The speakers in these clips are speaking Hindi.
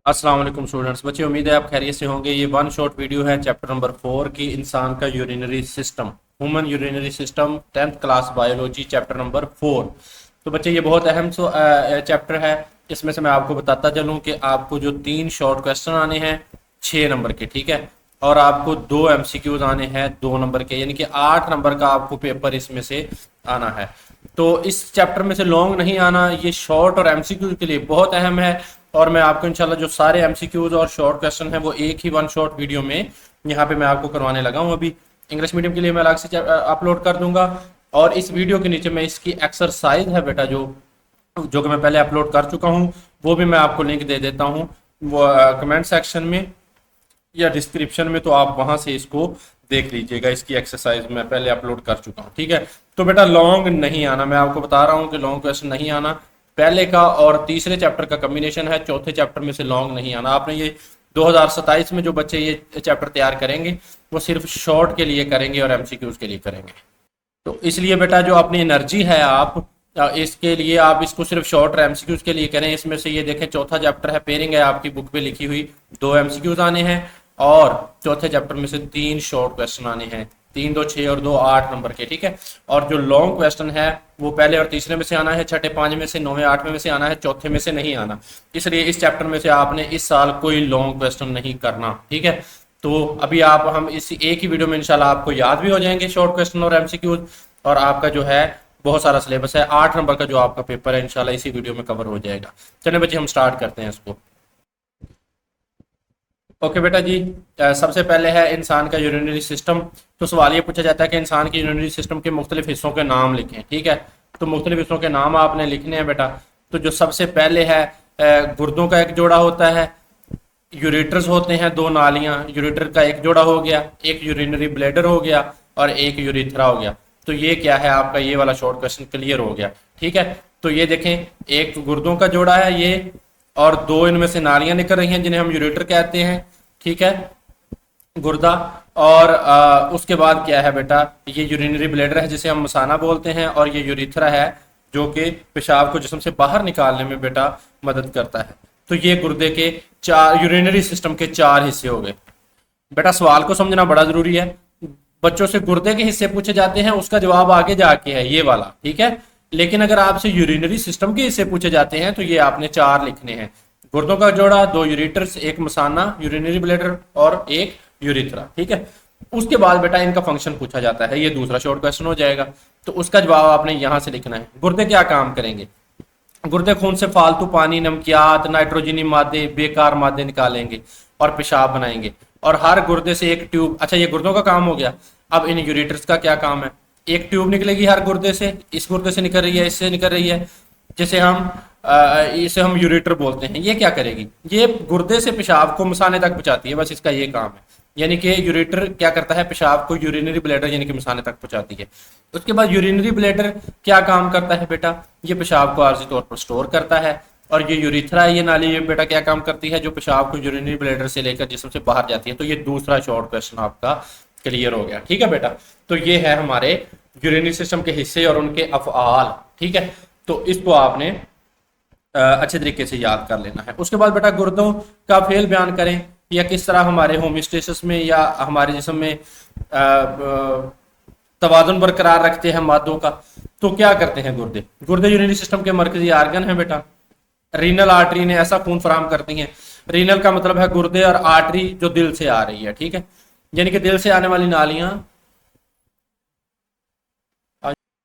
अस्सलाम वालेकुम स्टूडेंट्स। बच्चे उम्मीद है आप खैरियत से होंगे। ये वन शॉट वीडियो है चैप्टर नंबर 4 की, इंसान का urinary system, human urinary system, 10th class biology, chapter number 4। तो बच्चे ये बहुत अहम चैप्टर है। इसमें से मैं आपको बताता चलूँ कि आपको जो 3 शॉर्ट क्वेश्चन आने हैं 6 नंबर के, ठीक है, और आपको 2 एमसीक्यूज आने हैं 2 नंबर के, यानी कि 8 नंबर का आपको पेपर इसमें से आना है। तो इस चैप्टर में से लॉन्ग नहीं आना, ये शॉर्ट और एमसीक्यू के लिए बहुत अहम है। और मैं आपको इंशाल्लाह जो सारे एमसीक्यूज और शॉर्ट क्वेश्चन है वो एक ही वन शॉट वीडियो में यहाँ पे मैं आपको करवाने लगा हूँ। अभी इंग्लिश मीडियम के लिए मैं अलग से अपलोड कर दूंगा, और इस वीडियो के नीचे मैं इसकी एक्सरसाइज है बेटा जो जो कि मैं पहले अपलोड कर चुका हूँ, वो भी मैं आपको लिंक दे देता हूँ वो कमेंट सेक्शन में या डिस्क्रिप्शन में, तो आप वहां से इसको देख लीजिएगा। इसकी एक्सरसाइज मैं पहले अपलोड कर चुका हूँ, ठीक है। तो बेटा लॉन्ग नहीं आना, मैं आपको बता रहा हूँ कि लॉन्ग क्वेश्चन नहीं आना। पहले का और तीसरे चैप्टर का कॉम्बिनेशन है, चौथे चैप्टर में से लॉन्ग नहीं आना। आपने ये 2027 में जो बच्चे ये चैप्टर तैयार करेंगे वो सिर्फ शॉर्ट के लिए करेंगे और एमसीक्यूज के लिए करेंगे। तो इसलिए बेटा जो अपनी एनर्जी है आप इसके लिए आप इसको सिर्फ शॉर्ट और एमसीक्यूज के लिए करें। इसमें से ये देखें, चौथा चैप्टर है पेयरिंग है, आपकी बुक पे लिखी हुई 2 एमसीक्यूज आने हैं, और चौथे चैप्टर में से 3 शॉर्ट क्वेश्चन आने हैं, 3 2 6 और 2 8 नंबर के, ठीक है। और जो लॉन्ग क्वेश्चन है वो पहले और तीसरे में से आना है, छठे 5 में से, 9वें 8वें में से आना है, चौथे में से नहीं आना। इसलिए इस चैप्टर में से आपने इस साल कोई लॉन्ग क्वेश्चन नहीं करना, ठीक है। तो अभी आप हम इस एक ही वीडियो में इंशाल्लाह आपको याद भी हो जाएंगे शॉर्ट क्वेश्चन और एमसीक्यूज, और आपका जो है बहुत सारा सिलेबस है, 8 नंबर का जो आपका पेपर है इंशाल्लाह इसी वीडियो में कवर हो जाएगा। चलिए बच्चे हम स्टार्ट करते हैं इसको। ओके बेटा जी, सबसे पहले है इंसान का यूरिनरी सिस्टम। तो सवाल ये पूछा जाता है कि इंसान के यूरिनरी सिस्टम के मुख्तलिफ हिस्सों के नाम लिखें, ठीक है। तो मुख्तलिफ हिस्सों के नाम आपने लिखने हैं बेटा। तो जो सबसे पहले है गुर्दों का एक जोड़ा होता है, यूरेटर्स होते हैं 2 नालियां, यूरेटर का एक जोड़ा हो गया, एक यूरिनरी ब्लैडर हो गया और एक यूरिथ्रा हो गया। तो ये क्या है आपका, ये वाला शॉर्ट क्वेश्चन क्लियर हो गया, ठीक है। तो ये देखें, एक गुर्दों का जोड़ा है ये, और 2 इनमें से नालियां निकल रही हैं जिन्हें हम यूरेटर कहते हैं, ठीक है, गुर्दा। और उसके बाद क्या है बेटा, ये यूरिनरी ब्लैडर है जिसे हम मसाना बोलते हैं, और ये यूरिथ्रा है जो कि पेशाब को जिस्म से बाहर निकालने में बेटा मदद करता है। तो ये गुर्दे के 4 यूरिनरी सिस्टम के 4 हिस्से हो गए। बेटा सवाल को समझना बड़ा जरूरी है। बच्चों से गुर्दे के हिस्से पूछे जाते हैं, उसका जवाब आगे जाके है ये वाला, ठीक है। लेकिन अगर आपसे यूरिनरी सिस्टम के हिस्से पूछे जाते हैं तो ये आपने 4 लिखने हैं। गुर्दों का जोड़ा, 2 यूरेटर्स, एक मसाना यूरिनरी ब्लैडर और एक यूरिथ्रा, ठीक है। उसके बाद बेटा इनका फंक्शन पूछा जाता है, ये दूसरा शॉर्ट क्वेश्चन हो जाएगा। तो उसका जवाब आपने यहां से लिखना है। गुर्दे क्या काम करेंगे? गुर्दे खून से फालतू पानी, नमकियात, नाइट्रोजनी मादे, बेकार मादे निकालेंगे और पेशाब बनाएंगे। और हर गुर्दे से एक ट्यूब, अच्छा ये गुर्दों का काम हो गया। अब इन यूरेटर्स का क्या काम है? एक ट्यूब निकलेगी हर गुर्दे से, इस गुर्दे से निकल रही है, इससे निकल रही है, जिसे हम इसे हम यूरेटर बोलते हैं। ये क्या करेगी? ये गुर्दे से पेशाब को मसाने तक पहुंचाती है, बस इसका ये काम है। यानी कि यूरेटर क्या करता है, पेशाब को यूरिनरी ब्लैडर यानी कि मसाने तक पहुंचाती है। उसके बाद यूरिनरी ब्लैडर क्या काम करता है बेटा? ये पेशाब को आर्जी तौर पर स्टोर करता है। और ये यूरिथ्रा, ये नाली, ये बेटा क्या काम करती है? जो पेशाब को यूरिनरी ब्लैडर से लेकर जिस्म से बाहर जाती है। तो ये दूसरा शॉर्ट क्वेश्चन आपका क्लियर हो गया, ठीक है बेटा। तो ये है हमारे यूरिनरी सिस्टम के हिस्से और उनके अफ़आल, ठीक है। तो इसको आपने अच्छे तरीके से याद कर लेना है। उसके बाद बेटा गुर्दों का फेल बयान करें, या किस तरह हमारे होमियोस्टेसिस में या हमारे जिस्म में तवाज़ुन बरकरार रखते हैं मादों का। तो क्या करते हैं गुर्दे? गुर्दे यूरिनरी सिस्टम के मरकजी आर्गन है बेटा। रीनल आर्टरी ने ऐसा खून फराहम करती हैं। रीनल का मतलब है गुर्दे, और आर्टरी जो दिल से आ रही है, ठीक है, यानी कि दिल से आने वाली नालियां।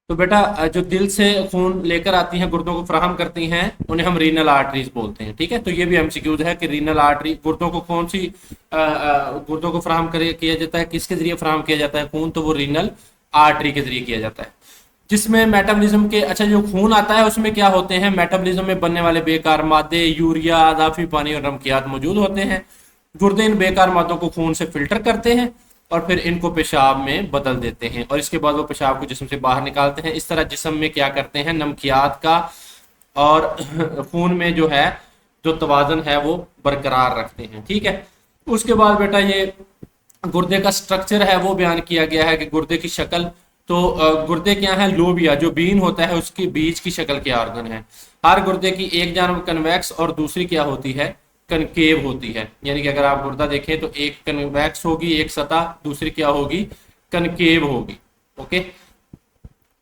तो बेटा जो दिल से खून लेकर आती हैं, गुर्दों को फराहम करती हैं, उन्हें हम रीनल आर्टरीज बोलते हैं, ठीक है। तो ये भी एमसीक्यूज है कि रीनल आर्टरी गुर्दों को कौन सी गुर्दों को फराहम किया जाता है, किसके जरिए फराहम किया जाता है खून? तो वो रीनल आर्टरी के जरिए किया जाता है। जिसमें मेटाबॉलिज्म के, अच्छा जो खून आता है उसमें क्या होते हैं? मेटाबॉलिज्म में बनने वाले बेकार मादे, यूरिया, अज़ाफ़ी पानी और नमकियात मौजूद होते हैं। गुर्दे इन बेकार मादों को खून से फिल्टर करते हैं और फिर इनको पेशाब में बदल देते हैं, और इसके बाद वो पेशाब को जिस्म से बाहर निकालते हैं। इस तरह जिस्म में क्या करते हैं? नमकियात का और खून में जो है जो तवाज़ुन है वो बरकरार रखते हैं, ठीक है। उसके बाद बेटा ये गुर्दे का स्ट्रक्चर है वो बयान किया गया है कि गुर्दे की शक्ल। तो गुर्दे क्या है? लोबिया जो बीन होता है उसकी बीज की शक्ल के ऑर्गन है। हर गुर्दे की एक जानब कन्वेक्स और दूसरी क्या होती है? कनकेव होती है। यानी कि अगर आप गुर्दा देखें तो एक कन्वेक्स होगी एक सतह, दूसरी क्या होगी, कनकेव होगी। ओके,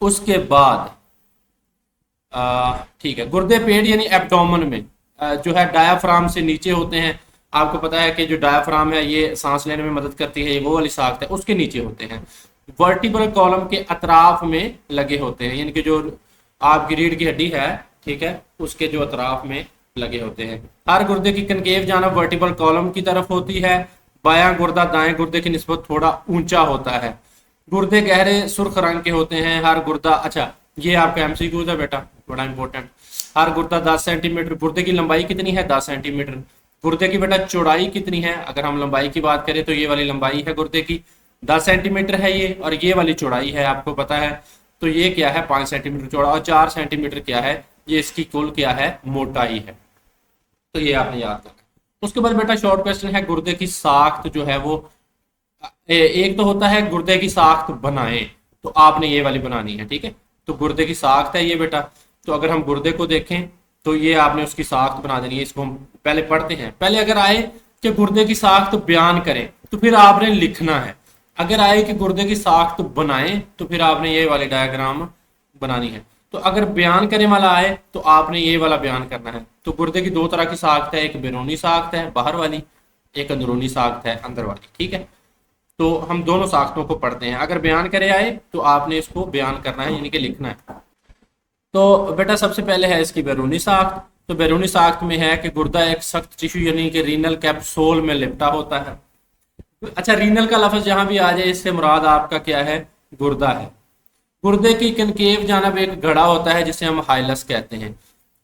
उसके बाद ठीक है, गुर्दे पेट यानी एब्डोमेन में जो है डायाफ्राम से नीचे होते हैं। आपको पता है कि जो डायाफ्राम है ये सांस लेने में मदद करती है, ये वो वाली साख्त है, उसके नीचे होते हैं। वर्टिब्रल कॉलम के अतराफ में लगे होते हैं, यानी कि जो आपकी रीढ़ की हड्डी है, ठीक है, उसके जो अतराफ में लगे होते हैं। हर गुर्दे की कनकेव जानब वर्टिब्रल कॉलम की तरफ होती है। बायां गुर्दा दाएं गुर्दे की निस्बत थोड़ा ऊंचा होता है। गुर्दे गहरे सुर्ख रंग के होते हैं। हर गुर्दा, अच्छा ये आपका एमसीक्यूज है बेटा, बड़ा इंपॉर्टेंट। हर गुर्दा 10 सेंटीमीटर। गुर्दे की लंबाई कितनी है, 10 सेंटीमीटर। गुर्दे की बेटा चौड़ाई कितनी है, अगर हम लंबाई की बात करें तो ये वाली लंबाई है गुर्दे की 10 सेंटीमीटर है ये, और ये वाली चौड़ाई है आपको पता है, तो ये क्या है 5 सेंटीमीटर चौड़ा, और 4 सेंटीमीटर क्या है, ये इसकी कुल क्या है, मोटाई है। तो ये आपने याद रखना। उसके बाद बेटा शॉर्ट क्वेश्चन है, गुर्दे की साख्त जो है वो एक तो होता है गुर्दे की साख्त बनाए, तो आपने ये वाली बनानी है, ठीक है। तो गुर्दे की साख्त है ये बेटा, तो अगर हम गुर्दे को देखें तो ये आपने उसकी साख्त बना देनी है। इसको हम पहले पढ़ते हैं। पहले अगर आए कि गुर्दे की साख्त बयान करें तो फिर आपने लिखना है। अगर आए कि गुर्दे की साख्त बनाएं तो फिर आपने ये वाली डायग्राम बनानी है। तो अगर बयान करने वाला आए तो आपने ये वाला बयान करना है। तो गुर्दे की दो तरह की साख्त है, एक बैरूनी साख्त है बाहर वाली, एक अंदरूनी साख्त है अंदर वाली, ठीक है। तो हम दोनों साख्तों को पढ़ते हैं। अगर बयान करे आए तो आपने इसको बयान करना है, यानी कि लिखना है। तो बेटा सबसे पहले है इसकी बैरूनी साख्त। तो बैरूनी साख्त में है कि गुर्दा एक सख्त टिश्यू यानी कि रीनल कैप्सूल में लिपटा होता है। अच्छा, रीनल का लफ्ज जहां भी आ जाए इससे मुराद आपका क्या है, गुर्दा है। गुर्दे की कनकेव जानब एक घड़ा होता है जिसे हम हाइलस कहते हैं।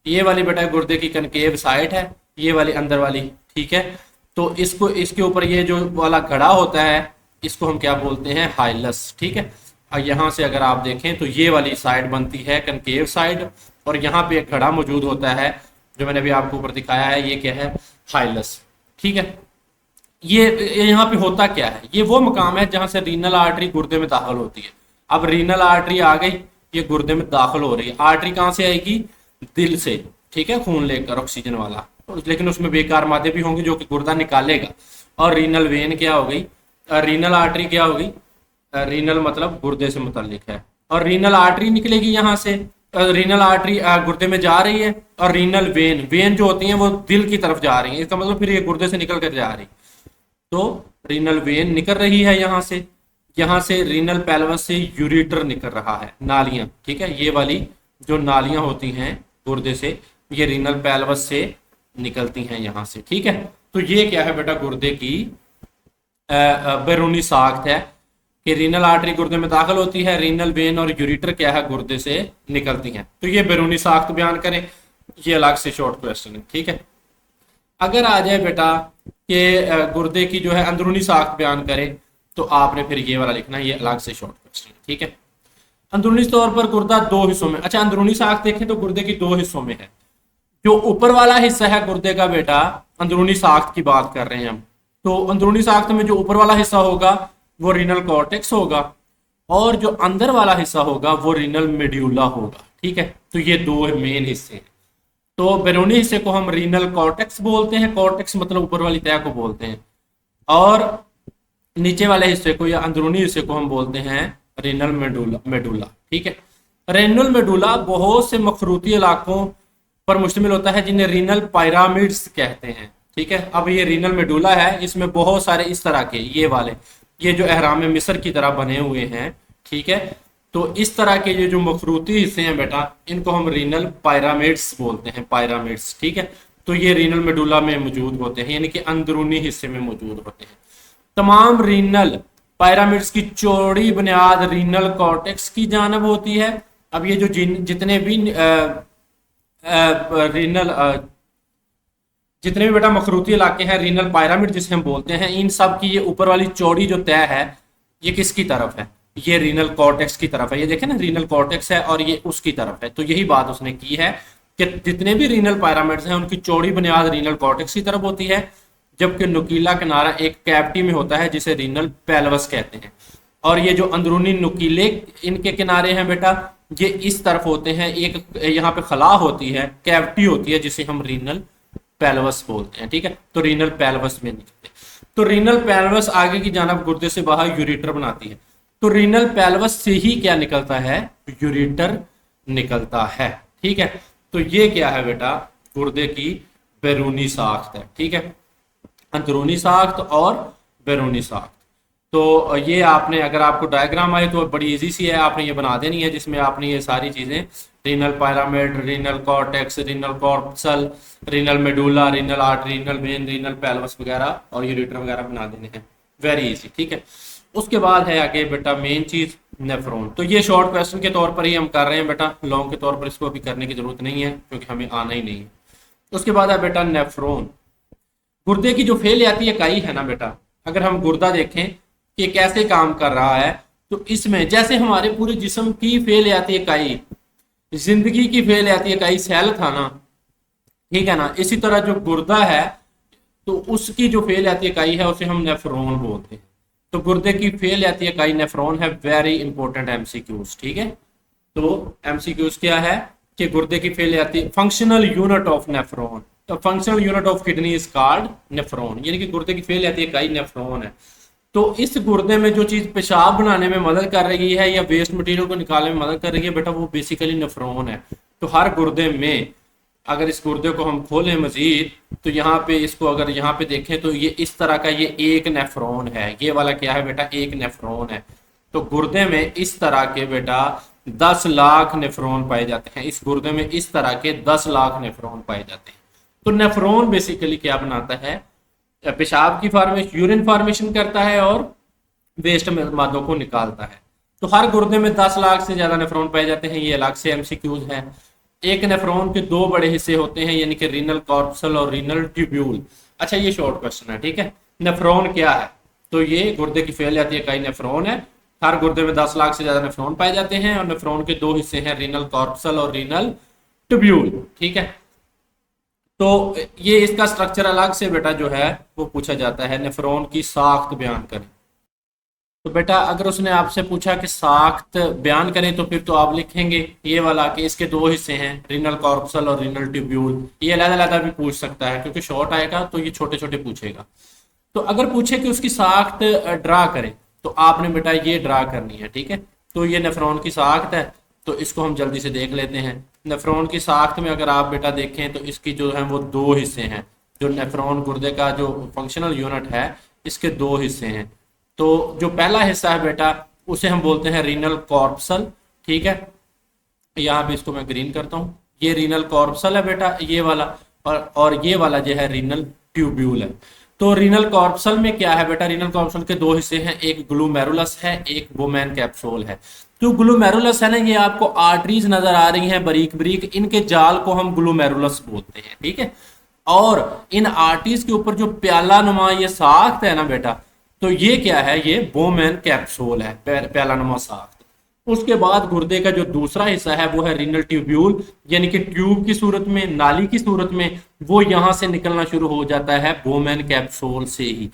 ये वाली बेटा गुर्दे की कनकेव साइड है, ये वाली अंदर वाली, ठीक है। तो इसको इसके ऊपर ये जो वाला घड़ा होता है इसको हम क्या बोलते हैं, हाइलस, ठीक है। और यहाँ से अगर आप देखें तो ये वाली साइड बनती है कनकेव साइड, और यहाँ पे एक घड़ा मौजूद होता है जो मैंने अभी आपको ऊपर दिखाया है, ये क्या है, हाइलस, ठीक है। ये यहाँ पे होता क्या है, ये वो मकाम है जहां से रीनल आर्टरी गुर्दे में दाखिल होती है। अब रीनल आर्टरी आ गई, ये गुर्दे में दाखिल हो रही है। आर्टरी कहाँ से आएगी, दिल से, ठीक है, खून लेकर ऑक्सीजन वाला, लेकिन उसमें बेकार मादे भी होंगे जो कि गुर्दा निकालेगा। और रीनल वेन क्या हो गई, रीनल आर्टरी क्या हो गई, रीनल मतलब गुर्दे से मुतल्लिक है, और रीनल आर्टरी निकलेगी यहाँ से। रीनल आर्टरी गुर्दे में जा रही है, और रीनल वेन, वेन जो होती है वो दिल की तरफ जा रही है, इसका मतलब फिर ये गुर्दे से निकल कर जा रही। तो रीनल वेन निकल रही है यहाँ से रीनल पेल्वस से यूरेटर निकल रहा है, नालियां, ठीक है। ये वाली जो नालियां होती हैं गुर्दे से, ये रीनल पेल्वस से निकलती हैं यहाँ से, ठीक है। तो ये क्या है बेटा, गुर्दे की बैरूनी साख्त है कि रीनल आर्टरी गुर्दे में दाखिल होती है, रीनल वेन और यूरेटर क्या है, गुर्दे से निकलती हैं। तो ये बैरूनी साख्त बयान करें, ये अलग से शॉर्ट क्वेश्चन है, ठीक है। अगर आ जाए बेटा कि गुर्दे की जो है अंदरूनी साख्त बयान करें तो आपने फिर ये वाला लिखना है, ये अलग से शॉर्ट क्वेश्चन है, ठीक है। अंदरूनी तौर पर गुर्दा दो हिस्सों में, अच्छा अंदरूनी साख्त देखें तो गुर्दे की दो हिस्सों में है। जो ऊपर वाला हिस्सा है गुर्दे का बेटा, अंदरूनी साख्त की बात कर रहे हैं हम, तो अंदरूनी साख्त में जो ऊपर वाला हिस्सा होगा वो रीनल कॉर्टेक्स होगा, और जो अंदर वाला हिस्सा होगा वो रीनल मेड्यूला होगा, ठीक है। तो ये दो मेन हिस्से हैं। तो बैरूनी हिस्से को हम रीनल कॉर्टेक्स बोलते हैं, कॉर्टेक्स मतलब ऊपर वाली तह को बोलते हैं, और नीचे वाले हिस्से को या अंदरूनी हिस्से को हम बोलते हैं रीनल मेडुला, ठीक है। रेनल मेडुला बहुत से मखरूती इलाकों पर मुश्तमिल होता है जिन्हें रीनल पायरामिड्स कहते हैं, ठीक है। अब ये रीनल मेडुला है, इसमें बहुत सारे इस तरह के ये वाले, ये जो अहराम मिस्र की तरह बने हुए हैं, ठीक है। तो इस तरह के ये जो मखरूती हिस्से हैं बेटा, इनको हम रीनल पायरामिड्स बोलते हैं, पायरामिड्स, ठीक है। तो ये रीनल मेडुला में मौजूद होते हैं, यानी कि अंदरूनी हिस्से में मौजूद होते हैं। तमाम रीनल पायरामिड्स की चौड़ी बुनियाद रीनल कॉर्टेक्स की जानब होती है। अब ये जो जितने भी रीनल जितने भी बेटा मखरूती इलाके हैं, रीनल पायरामिड जिसे हम बोलते हैं, इन सब की ये ऊपर वाली चौड़ी जो तह है ये किसकी तरफ है, ये रीनल कॉर्टेक्स की तरफ है। ये देखें ना, रीनल कॉर्टेक्स है और ये उसकी तरफ है। तो यही बात उसने की है कि जितने भी रीनल पायरामिड्स हैं उनकी चौड़ी बुनियाद रीनल कॉर्टेक्स की तरफ होती है, जबकि नुकीला किनारा एक कैविटी में होता है जिसे रीनल पेल्वस कहते हैं। और ये जो अंदरूनी नुकीले इनके किनारे हैं बेटा, ये इस तरफ होते हैं। एक यहाँ पे खला होती है, कैविटी होती है जिसे हम रीनल पेल्वस बोलते हैं, ठीक है। तो रीनल पेल्वस में निकलते हैं। तो रीनल पेल्वस आगे की जानब गुर्दे से बाहर यूरेटर बनाती है। तो रीनल पेल्वस से ही क्या निकलता है, यूरेटर निकलता है, ठीक है। तो ये क्या है बेटा, गुर्दे की बैरूनी साख्त है, ठीक है, अंदरूनी साख्त और बैरूनी साख्त। तो ये आपने, अगर आपको डायग्राम आए तो बड़ी इजी सी है, आपने ये बना देनी है, जिसमें आपने ये सारी चीज़ें, renal pyramid, renal cortex, renal corpuscle, renal medulla, renal artery, renal vein, renal pelvis वगैरह और यूरेटर वगैरह बना देने हैं। वेरी इजी, ठीक है। उसके बाद है आगे बेटा मेन चीज़ नेफ्रॉन। तो ये शॉर्ट क्वेश्चन के तौर पर ही हम कर रहे हैं बेटा, लॉन्ग के तौर पर इसको अभी करने की जरूरत नहीं है क्योंकि हमें आना ही नहीं है। उसके बाद है बेटा नेफ्रॉन। गुर्दे की जो फेलियाती इकाई है ना बेटा, अगर हम गुर्दा देखें कि कैसे काम कर रहा है, तो इसमें जैसे हमारे पूरे जिस्म की फेलियाती इकाई, जिंदगी की फेलियाती इकाई सेल था ना, ठीक है ना, इसी तरह जो गुर्दा है तो उसकी जो फेलियाती इकाई है उसे हम नेफ्रॉन बोलते हैं। तो गुर्दे की फेलियाती इकाई नेफ्रॉन है। वेरी इंपॉर्टेंट एमसीक्यूज, ठीक है। तो एमसीक्यूज क्या है कि गुर्दे की फेलियाती, फंक्शनल यूनिट ऑफ नेफ्रॉन, तो functional unit of kidney is called nephron, यानी कि गुर्दे की फेलियाती इकाई नेफ्रॉन है। तो इस गुर्दे में जो चीज पेशाब बनाने में मदद कर रही है या वेस्ट मटेरियल को निकालने में मदद कर रही है बेटा, वो बेसिकली नेफ्रॉन है। तो हर गुर्दे में, अगर इस गुर्दे को हम खोलें मजीद, तो यहाँ पे इसको अगर यहाँ पे देखें तो ये इस तरह का, ये एक नेफ्रॉन है। ये वाला क्या है बेटा, एक नेफ्रॉन है। तो गुर्दे में इस तरह के बेटा 10 लाख नेफ्रॉन पाए जाते हैं। इस गुर्दे में इस तरह के 10 लाख नेफ्रॉन पाए जाते हैं। तो नेफ्रॉन बेसिकली क्या बनाता है, पेशाब की फॉर्मेशन, यूरिन फॉर्मेशन करता है और वेस्ट मादों को निकालता है। तो हर गुर्दे में 10 लाख से ज्यादा नेफ्रॉन पाए जाते हैं। ये अलग से एमसीक्यूज है। एक नेफ्रॉन के दो बड़े हिस्से होते हैं, यानी कि रीनल कॉर्पसल और रीनल ट्यूब्यूल। अच्छा, ये शॉर्ट क्वेश्चन है, ठीक है। नेफ्रॉन क्या है, तो ये गुर्दे की फेलियाती इकाई नेफ्रॉन है। हर गुर्दे में 10 लाख से ज्यादा नेफ्रॉन पाए जाते हैं और नेफ्रॉन के दो हिस्से हैं, रीनल कॉर्पसल और रीनल ट्यूब्यूल, ठीक है। तो ये इसका स्ट्रक्चर अलग से बेटा जो है वो पूछा जाता है। नेफ्रॉन की साख्त बयान करें। तो बेटा अगर उसने आपसे पूछा कि साख्त बयान करें, तो फिर तो आप लिखेंगे ये वाला कि इसके दो हिस्से हैं, रीनल कॉर्पसल और रीनल ट्यूब्यूल। ये अलग-अलग भी पूछ सकता है क्योंकि शॉर्ट आएगा तो ये छोटे छोटे पूछेगा। तो अगर पूछे कि उसकी साख्त ड्रा करें, तो आपने बेटा ये ड्रा करनी है, ठीक है। तो ये नेफ्रॉन की साख्त है, तो इसको हम जल्दी से देख लेते हैं। नेफ्रॉन की साख्त में अगर आप बेटा देखें तो इसकी जो है वो दो हिस्से हैं। जो नेफ्रॉन गुर्दे का जो फंक्शनल यूनिट है, इसके दो हिस्से हैं। तो जो पहला हिस्सा है बेटा, उसे हम बोलते हैं रीनल कॉर्पसल, ठीक है। यहाँ पे इसको मैं ग्रीन करता हूँ। ये रीनल कॉर्पसल है बेटा, ये वाला, और ये वाला जो है रीनल ट्यूब्यूल है। तो रीनल कॉर्पसल में क्या है बेटा, रीनल कॉर्पसल के दो हिस्से हैं, एक ग्लोमेरुलस है, एक बोमेन कैप्सूल है। जो ग्लोमेरुलस है ना, ये आपको आर्टरीज नजर आ रही हैं बारीक बारीक, इनके जाल को हम ग्लोमेरुलस बोलते हैं, ठीक है। और इन आर्टरीज के ऊपर जो प्याला नुमा ये साख्त है ना बेटा, तो ये क्या है, ये बोमेन कैप्सूल है, प्याला नुमा साख्त। उसके बाद गुर्दे का जो दूसरा हिस्सा है वो है रीनल ट्यूब्यूल, यानी कि ट्यूब की सूरत में, नाली की सूरत में, वो यहां से निकलना शुरू हो जाता है बोमेन कैप्सूल से ही।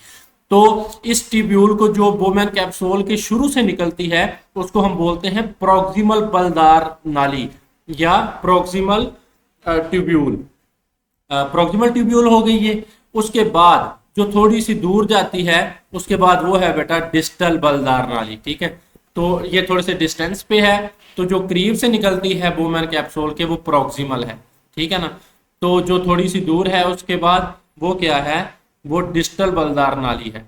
तो इस ट्यूब्यूल को, जो बोमेन कैप्सूल के शुरू से निकलती है, उसको हम बोलते हैं प्रोक्सिमल बलदार नाली या प्रोक्सिमल ट्यूब्यूल। प्रोक्सिमल ट्यूब्यूल हो गई ये। उसके बाद जो थोड़ी सी दूर जाती है, उसके बाद वो है बेटा डिस्टल बलदार नाली, ठीक है। तो ये थोड़े से डिस्टेंस पे है, तो जो करीब से निकलती है बोमेन कैप्सूल के, वो प्रोक्सिमल है, ठीक है ना। तो जो थोड़ी सी दूर है उसके बाद वो क्या है, वो डिस्टल बलदार नाली है।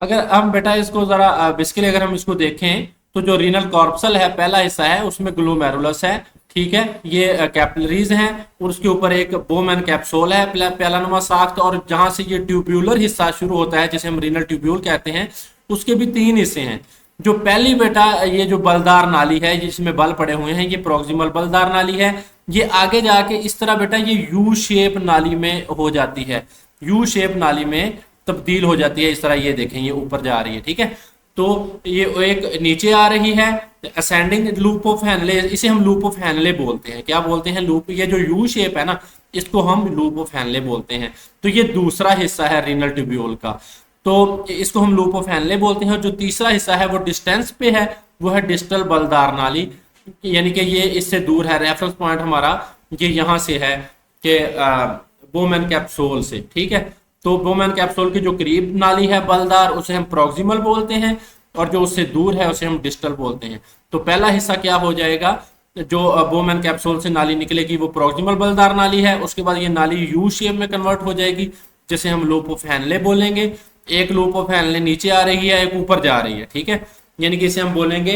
अगर हम बेटा इसको जरा बेसिकली अगर हम इसको देखें, तो जो रीनल कॉर्पसल है, पहला हिस्सा है, उसमें ग्लोमेरुलस है, ठीक है, ये कैपिलरीज हैं, और उसके ऊपर एक बोमेन कैप्सूल है, प्यालानुमा साख्त, और जहां से ये ट्यूब्यूलर हिस्सा शुरू होता है, जिसे हम रीनल ट्यूब्यूल कहते हैं, उसके भी 3 हिस्से हैं। जो पहली बेटा ये जो बलदार नाली है, जिसमें बल पड़े हुए हैं, ये प्रोक्सिमल बलदार नाली है। ये आगे जाके इस तरह बेटा ये यू शेप नाली में हो जाती है, यू शेप नाली में तब्दील हो जाती है। इस तरह ये देखें, ये ऊपर जा रही है, ठीक है। तो ये एक नीचे आ रही है, असेंडिंग लूप ऑफ हैनले, इसे हम लूप ऑफ हैनले बोलते हैं। क्या बोलते हैं, लूप, ये जो यू शेप है ना, इसको हम लूप ऑफ हैनले बोलते हैं। तो ये दूसरा हिस्सा है रीनल ट्यूब्यूल का, तो इसको हम लूप ऑफ हैनले बोलते हैं। जो तीसरा हिस्सा है वो डिस्टेंस पे है, वो है डिस्टल बलदार नाली, यानी कि ये इससे दूर है। रेफरेंस पॉइंट हमारा ये यहाँ से है कि बोमेन कैप्सूल से, ठीक है। तो बोमेन कैप्सूल के जो करीब नाली है बलदार, उसे हम प्रॉक्सिमल बोलते हैं, और जो उससे दूर है उसे हम डिस्टल बोलते हैं। तो पहला हिस्सा क्या हो जाएगा, जो बोमेन कैप्सूल से नाली निकलेगी वो प्रॉक्सिमल बलदार नाली है। उसके बाद ये नाली यू शेप में कन्वर्ट हो जाएगी, जिसे हम लूप ऑफ हेनले बोलेंगे। एक लूप ऑफ हेनले नीचे आ रही है, एक ऊपर जा रही है, ठीक है। यानी कि इसे हम बोलेंगे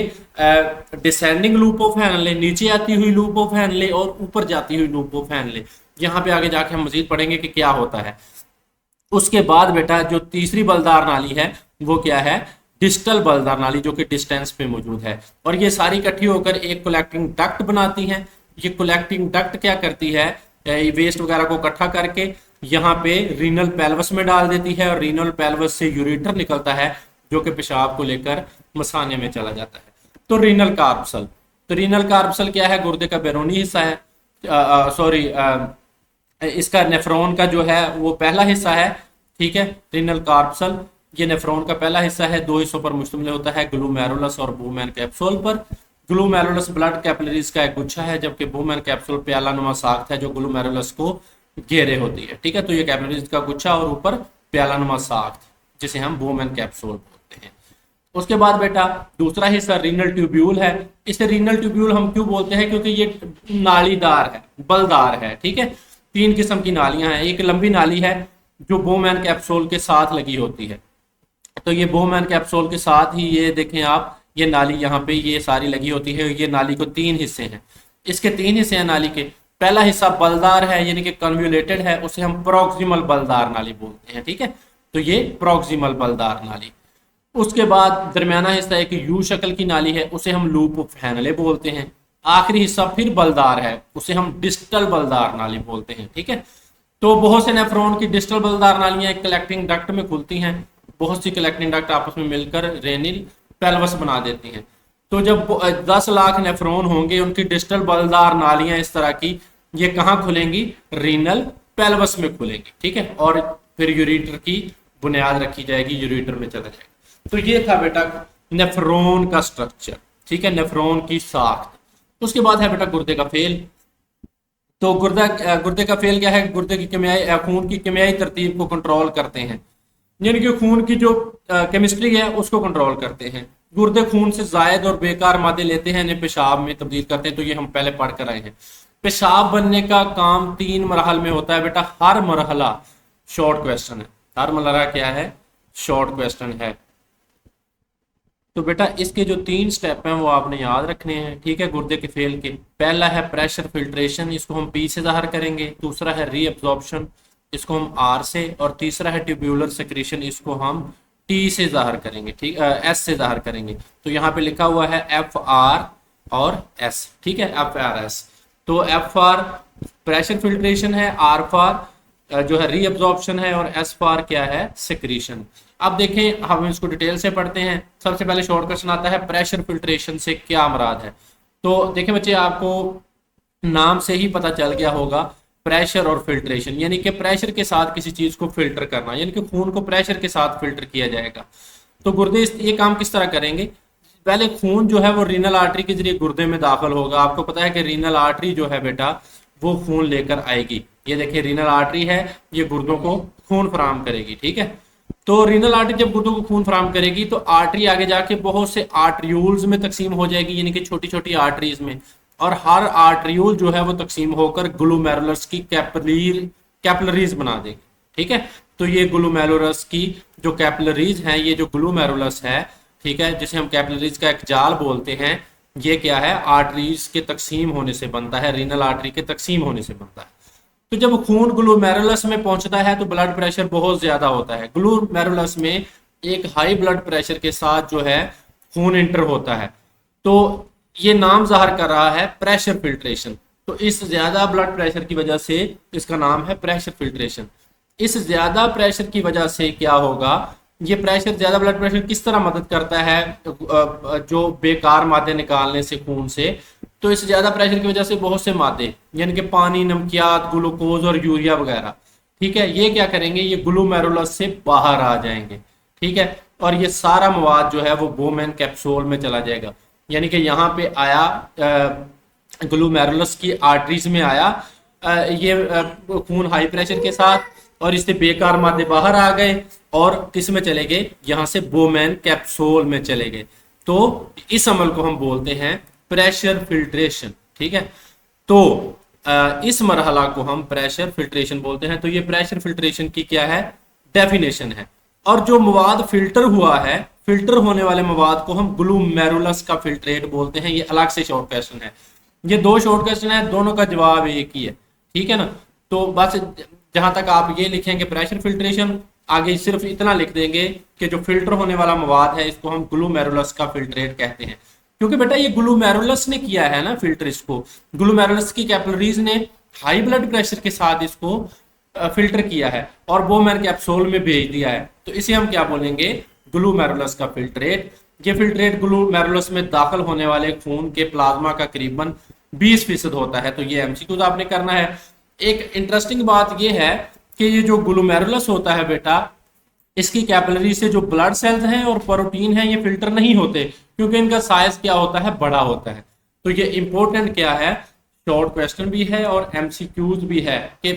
डिसेंडिंग लूप ऑफ हेनले, नीचे आती हुई लूप ऑफ हेनले और ऊपर जाती हुई लूप ऑफ हेनले। यहाँ पे आगे जाके हम मजीद पढ़ेंगे कि क्या होता है। उसके बाद बेटा जो तीसरी बलदार नाली है वो क्या है, डिस्टल बलदार नाली, जो कि डिस्टेंस पे मौजूद है। और ये सारी इकट्ठी होकर एक कलेक्टिंग डक्ट बनाती हैं। ये कलेक्टिंग डक्ट क्या करती है, वेस्ट वगैरह को इकट्ठा करके यहाँ पे रीनल पेल्वस में डाल देती है, और रीनल पेल्वस से यूरेटर निकलता है जो कि पेशाब को लेकर मसाने में चला जाता है। तो रीनल कार्पसल, तो रीनल कार्पसल क्या है, गुर्दे का बैरूनी हिस्सा है, सॉरी इसका नेफ्रॉन का जो है वो पहला हिस्सा है, ठीक है। रीनल कार्पसल ये नेफ्रॉन का पहला हिस्सा है, दो हिस्सों पर मुश्तमिल होता है, ग्लूमेरुलस और बोमेन कैप्सूल पर। ग्लूमेरुलस ब्लड कैपिलरीज का एक गुच्छा है, जबकि बोमेन कैप्सूल प्यालानुमा साख्त है जो ग्लूमेरुलस को घेरे होती है, ठीक है। तो ये कैपिलरीज का गुच्छा और ऊपर प्यालानुमा साख्त, जिसे हम बोमेन कैप्सूल बोलते हैं। उसके बाद बेटा दूसरा हिस्सा रीनल ट्यूब्यूल है। इसे रीनल ट्यूब्यूल हम क्यों बोलते हैं, क्योंकि ये नालीदार है, बलदार है, ठीक है। तीन किस्म की नालियां हैं, एक लंबी नाली है जो बोमेन कैप्सूल के साथ लगी होती है। तो ये बोमेन कैप्सूल के साथ ही ये देखें आप, ये नाली यहाँ पे ये सारी लगी होती है। ये नाली को तीन हिस्से हैं, इसके तीन हिस्से हैं नाली के। पहला हिस्सा बलदार है यानी कि कन्व्यूलेटेड है, उसे हम प्रॉक्सिमल बलदार नाली बोलते हैं, ठीक है। तो ये प्रॉक्सिमल बलदार नाली। उसके बाद दरमियाना हिस्सा एक यू शक्ल की नाली है, उसे हम लूप ऑफ हेनले बोलते हैं। आखिरी हिस्सा फिर बलदार है, उसे हम डिस्टल बलदार नाली बोलते हैं, ठीक है। तो बहुत से नेफ्रॉन की डिस्टल बलदार नालियां एक कलेक्टिंग डक्ट में खुलती हैं। बहुत सी कलेक्टिंग डक्ट आपस में मिलकर रेनिल पेल्वस बना देती हैं। तो जब 10 लाख नेफ्रॉन होंगे, उनकी डिस्टल बलदार नालियां इस तरह की, ये कहाँ खुलेंगी, रीनल पेल्वस में खुलेंगी, ठीक है। और फिर यूरेटर की बुनियाद रखी जाएगी, यूरेटर में चला जाएगा। तो ये था बेटा नेफ्रॉन का स्ट्रक्चर, ठीक है, नेफ्रॉन की साख्त। उसके बाद है बेटा गुर्दे का फेल। तो गुर्दे का फेल क्या है, गुर्दे की खून की केमियाई तरतीब को कंट्रोल करते हैं, यानी कि खून की जो केमिस्ट्री है उसको कंट्रोल करते हैं। गुर्दे खून से जायद और बेकार मादे लेते हैं, इन्हें पेशाब में तब्दील करते हैं। तो ये हम पहले पढ़ कर आए हैं। पेशाब बनने का काम 3 मरहल में होता है बेटा। हर मरहला शॉर्ट क्वेश्चन है, हर मरहला क्या है, शॉर्ट क्वेश्चन है। तो बेटा इसके जो 3 स्टेप हैं वो आपने याद रखने हैं, ठीक है, गुर्दे के फेल के। पहला है प्रेशर फिल्ट्रेशन, इसको हम पी से जाहिर करेंगे। दूसरा है रीअब्जॉर्प्शन, इसको हम आर से। और तीसरा है ट्यूब्यूलर सेक्रेशन, इसको हम टी से जाहिर करेंगे, ठीक, एस से जाहिर करेंगे। तो यहाँ पे लिखा हुआ है एफ आर और एस, ठीक है, एफ आर एस। तो एफ फॉर प्रेशर फिल्ट्रेशन है, आर फॉर जो है रीअब्जॉर्प्शन है, और एस फॉर क्या है, सेक्रेशन। अब देखें हम इसको डिटेल से पढ़ते हैं। सबसे पहले शॉर्ट क्वेश्चन आता है, प्रेशर फिल्ट्रेशन से क्या मुराद है। तो देखें बच्चे, आपको नाम से ही पता चल गया होगा, प्रेशर और फिल्ट्रेशन, यानी कि प्रेशर के साथ किसी चीज को फिल्टर करना, यानी कि खून को प्रेशर के साथ फिल्टर किया जाएगा। तो गुर्दे ये काम किस तरह करेंगे, पहले खून जो है वो रीनल आर्टरी के जरिए गुर्दे में दाखिल होगा। आपको पता है कि रीनल आर्टरी जो है बेटा वो खून लेकर आएगी। ये देखिए रीनल आर्टरी है, ये गुर्दों को खून फराहम करेगी, ठीक है। तो रीनल आर्टरी जब गुर्दों को खून फराहम करेगी तो आर्टरी आगे जाके बहुत से आर्टरियूल्स में तकसीम हो जाएगी, यानी कि छोटी छोटी आर्टरीज में। और हर आर्टरियूल जो है वो तकसीम होकर ग्लूमेरुलस की कैपिलरीज बना देगी, ठीक है। तो ये ग्लूमेरुलस की जो कैपिलरीज हैं, ये जो ग्लूमेरुलस है, ठीक है, जिसे हम कैपिलरीज का एक जाल बोलते हैं, ये क्या है, आर्टरीज के तकसीम होने से बनता है, रीनल आर्टरी के तकसीम होने से बनता है। तो जब खून ग्लूमेरुलस में पहुंचता है तो ब्लड प्रेशर बहुत ज्यादा होता है। ग्लूमेरुलस में एक हाई ब्लड प्रेशर के साथ जो है खून इंटर होता है। तो ये नाम जाहिर कर रहा है प्रेशर फिल्ट्रेशन। तो इस ज्यादा ब्लड प्रेशर की वजह से इसका नाम है प्रेशर फिल्ट्रेशन। इस ज्यादा प्रेशर की वजह से क्या होगा, ये प्रेशर, ज्यादा ब्लड प्रेशर किस तरह मदद करता है जो बेकार मादे निकालने से खून से। तो इस ज्यादा प्रेशर की वजह से बहुत से मादे, यानी कि पानी, नमकियात, ग्लूकोज और यूरिया वगैरह, ठीक है, ये क्या करेंगे, ये ग्लूमेरुलस से बाहर आ जाएंगे, ठीक है। और ये सारा मवाद जो है वो बोमेन कैप्सूल में चला जाएगा, यानी कि यहाँ पे आया ग्लूमेरुलस की आर्टरीज में आया, खून हाई प्रेशर के साथ, और इससे बेकार मादे बाहर आ गए और किस में चले गए, यहाँ से बोमैन कैप्सूल में चले गए। तो इस अमल को हम बोलते हैं प्रेशर फिल्ट्रेशन। ठीक है, तो इस मरहला को हम प्रेशर फिल्ट्रेशन बोलते हैं। तो ये प्रेशर फिल्ट्रेशन की क्या है, डेफिनेशन है। और जो मवाद फिल्टर हुआ है, फिल्टर होने वाले मवाद को हम ग्लूमेरुलस का फिल्ट्रेट बोलते हैं। ये अलग से शॉर्ट क्वेश्चन है, ये दो शॉर्ट क्वेश्चन है, दोनों का जवाब एक ही है। ठीक है ना, तो बस जहां तक आप ये लिखेंगे प्रेशर फिल्ट्रेशन, आगे सिर्फ इतना लिख देंगे कि जो फिल्टर होने वाला मवाद है इसको हम ग्लूमेरुलस का फिल्ट्रेट कहते हैं। क्योंकि बेटा ये ग्लूमेरुलस ने किया है ना फिल्टर, इसको ग्लूमेरुलस की कैपिलरीज ने हाई ब्लड प्रेशर के साथ इसको फिल्टर किया है और बोमैन कैप्सूल में भेज दिया है। तो इसे हम क्या बोलेंगे, ग्लूमेरुलस का फिल्ट्रेट। ये फिल्ट्रेट ग्लूमेरुलस में दाखिल होने वाले खून के प्लाज्मा का करीबन 20% होता है। तो ये एमसीक्यू आपने करना है। एक इंटरेस्टिंग बात ये है कि ये जो ग्लूमेरुलस होता है बेटा, इसकी कैपिलरी से जो ब्लड सेल्स हैं और प्रोटीन हैं ये फिल्टर नहीं होते, क्योंकि इनका साइज क्या होता है, बड़ा होता है। तो ये इंपॉर्टेंट क्या है, शॉर्ट क्वेश्चन भी है और एमसीक्यूज भी है कि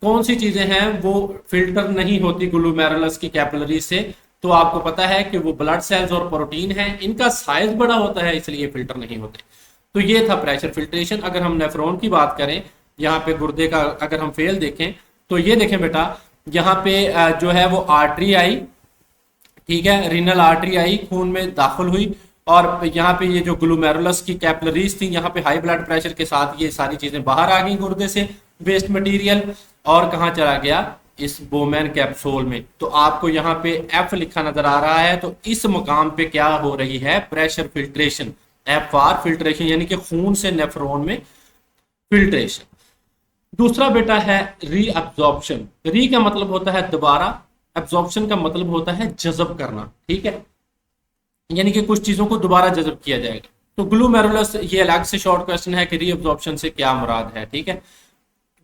कौन सी चीजें हैं वो फिल्टर नहीं होती ग्लूमेरुलस की कैपिलरी से। तो आपको पता है कि वो ब्लड सेल्स और प्रोटीन है, इनका साइज बड़ा होता है, इसलिए फिल्टर नहीं होते। तो ये था प्रेशर फिल्ट्रेशन। अगर हम नेफ्रॉन की बात करें, यहाँ पे गुर्दे का अगर हम फेल देखें, तो ये देखें बेटा, यहाँ पे जो है वो आर्टरी आई, ठीक है, रीनल आर्टरी आई, खून में दाखिल हुई, और यहाँ पे ये जो ग्लूमेरुलस की कैपिलरीज थी, यहाँ पे हाई ब्लड प्रेशर के साथ ये सारी चीजें बाहर आ गई गुर्दे से, वेस्ट मटेरियल, और कहाँ चला गया, इस बोमैन कैप्सूल में। तो आपको यहाँ पे एफ लिखा नजर आ रहा है। तो इस मुकाम पे क्या हो रही है, pressure filtration, F R filtration, यानी कि खून से नेफ्रॉन में फिल्ट्रेशन। दूसरा बेटा है रीअब्जॉर्प्शन। री का मतलब होता है दोबारा, एब्जॉर्प्शन का मतलब होता है जज़ब करना। ठीक है, यानी कि कुछ चीजों को दोबारा जज़ब किया जाएगा। तो ग्लूमेरुलस, ये अलग से शॉर्ट क्वेश्चन है कि रीअब्जॉर्प्शन से क्या मुराद है। ठीक है,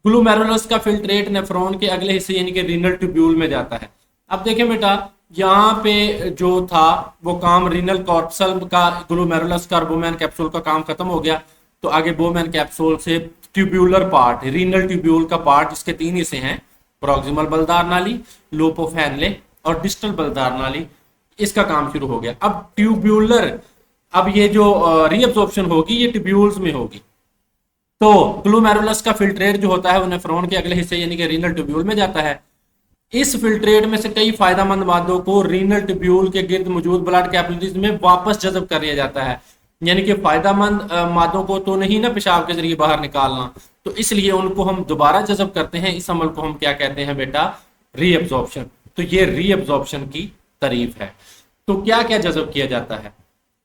ग्लूमेरुलस का फिल्ट्रेट नेफ्रॉन के अगले हिस्से यानी कि रीनल ट्यूब्यूल में जाता है। अब देखें बेटा, यहाँ पे जो था वो काम रीनल कॉर्पसल का, ग्लूमेरुलस का, बोमैन कैप्सूल का काम खत्म हो गया। तो आगे बोमैन कैप्सूल से ट्यूब्यूलर पार्ट, रीनल ट्यूब्यूल का पार्ट, जिसके 3 हिस्से हैं, प्रॉक्सिमल बलदार नाली, लोप ऑफ हैनले और डिस्टल बलदार नाली, इसका काम शुरू हो गया। अब ट्यूब्यूलर, अब ये जो रीअब्जॉर्प्शन होगी ये ट्यूब्यूल्स में होगी। तो ग्लूमेरुलस का फिल्ट्रेट जो होता है वो नेफ्रॉन के अगले हिस्से यानी कि रीनल ट्यूब्यूल में जाता है। इस फिल्ट्रेट में से कई फायदेमंद मादों को रीनल ट्यूब्यूल के गिर्द मौजूद ब्लड कैपिलरीज में वापस जज़ब कर लिया जाता है। यानी कि फायदेमंद मादों को तो नहीं ना पेशाब के जरिए बाहर निकालना, तो इसलिए उनको हम दोबारा जज़ब करते हैं। इस अमल को हम क्या कहते हैं बेटा, रीअब्जॉर्प्शन। तो ये रीअब्जॉर्प्शन की तारीफ है। तो क्या क्या जज़ब किया जाता है,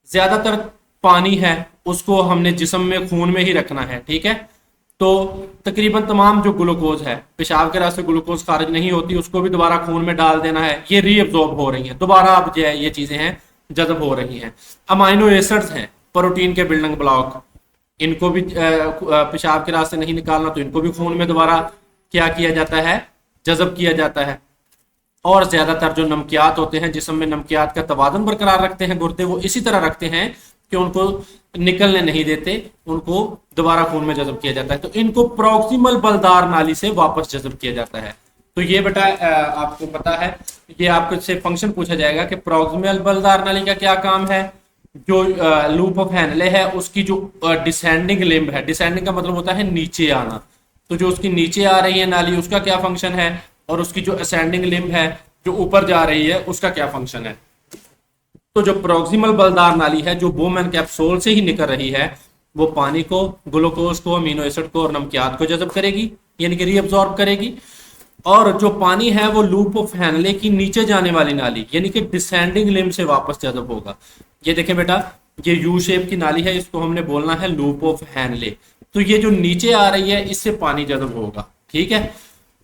ज्यादातर पानी है उसको हमने जिस्म में, खून में ही रखना है। ठीक है, तो तकरीबन तमाम जो ग्लूकोज है, पेशाब के रास्ते ग्लूकोज खारिज नहीं होती, उसको भी दोबारा खून में डाल देना है। ये रीअब्जॉर्ब हो रही हैं दोबारा, अब जो है ये चीजें हैं जज़ब हो रही हैं। अमाइनो एसिड्स हैं, प्रोटीन के बिल्डिंग ब्लॉक, इनको भी पेशाब के रास्ते नहीं निकालना, तो इनको भी खून में दोबारा क्या किया जाता है, जज़ब किया जाता है। और ज्यादातर जो नमकियात होते हैं, जिस्म में नमकियात का तवाज़ुन बरकरार रखते हैं गुर्दे, वो इसी तरह रखते हैं कि उनको निकलने नहीं देते, उनको दोबारा खून में जज़ब किया जाता है। तो इनको प्रॉक्सिमल बलदार नाली से वापस जज़ब किया जाता है। तो ये बेटा आपको पता है, ये आपको से फंक्शन पूछा जाएगा कि प्रॉक्सिमल बलदार नाली का क्या काम है। जो लूप ऑफ हैनले है उसकी जो डिसेंडिंग लिम्ब है, डिसेंडिंग का मतलब होता है नीचे आना, तो जो उसकी नीचे आ रही है नाली उसका क्या फंक्शन है, और उसकी जो असेंडिंग लिम्ब है जो ऊपर जा रही है उसका क्या फंक्शन है। तो जो प्रॉक्सिमल बलदार नाली है जो बोमैन कैप्सूल से ही निकल रही है, वो पानी को, ग्लूकोज को, अमीनो एसिड को और नमकियात को जज़ब करेगी, यानी कि रीअब्जॉर्ब करेगी। और जो पानी है वो लूप ऑफ हैनले की नीचे जाने वाली नाली यानी कि डिसेंडिंग लिम्ब से वापस जज़ब होगा। ये देखें बेटा, ये यू शेप की नाली है, इसको हमने बोलना है लूप ऑफ हैनले। तो ये जो नीचे आ रही है इससे पानी जज़ब होगा। ठीक है,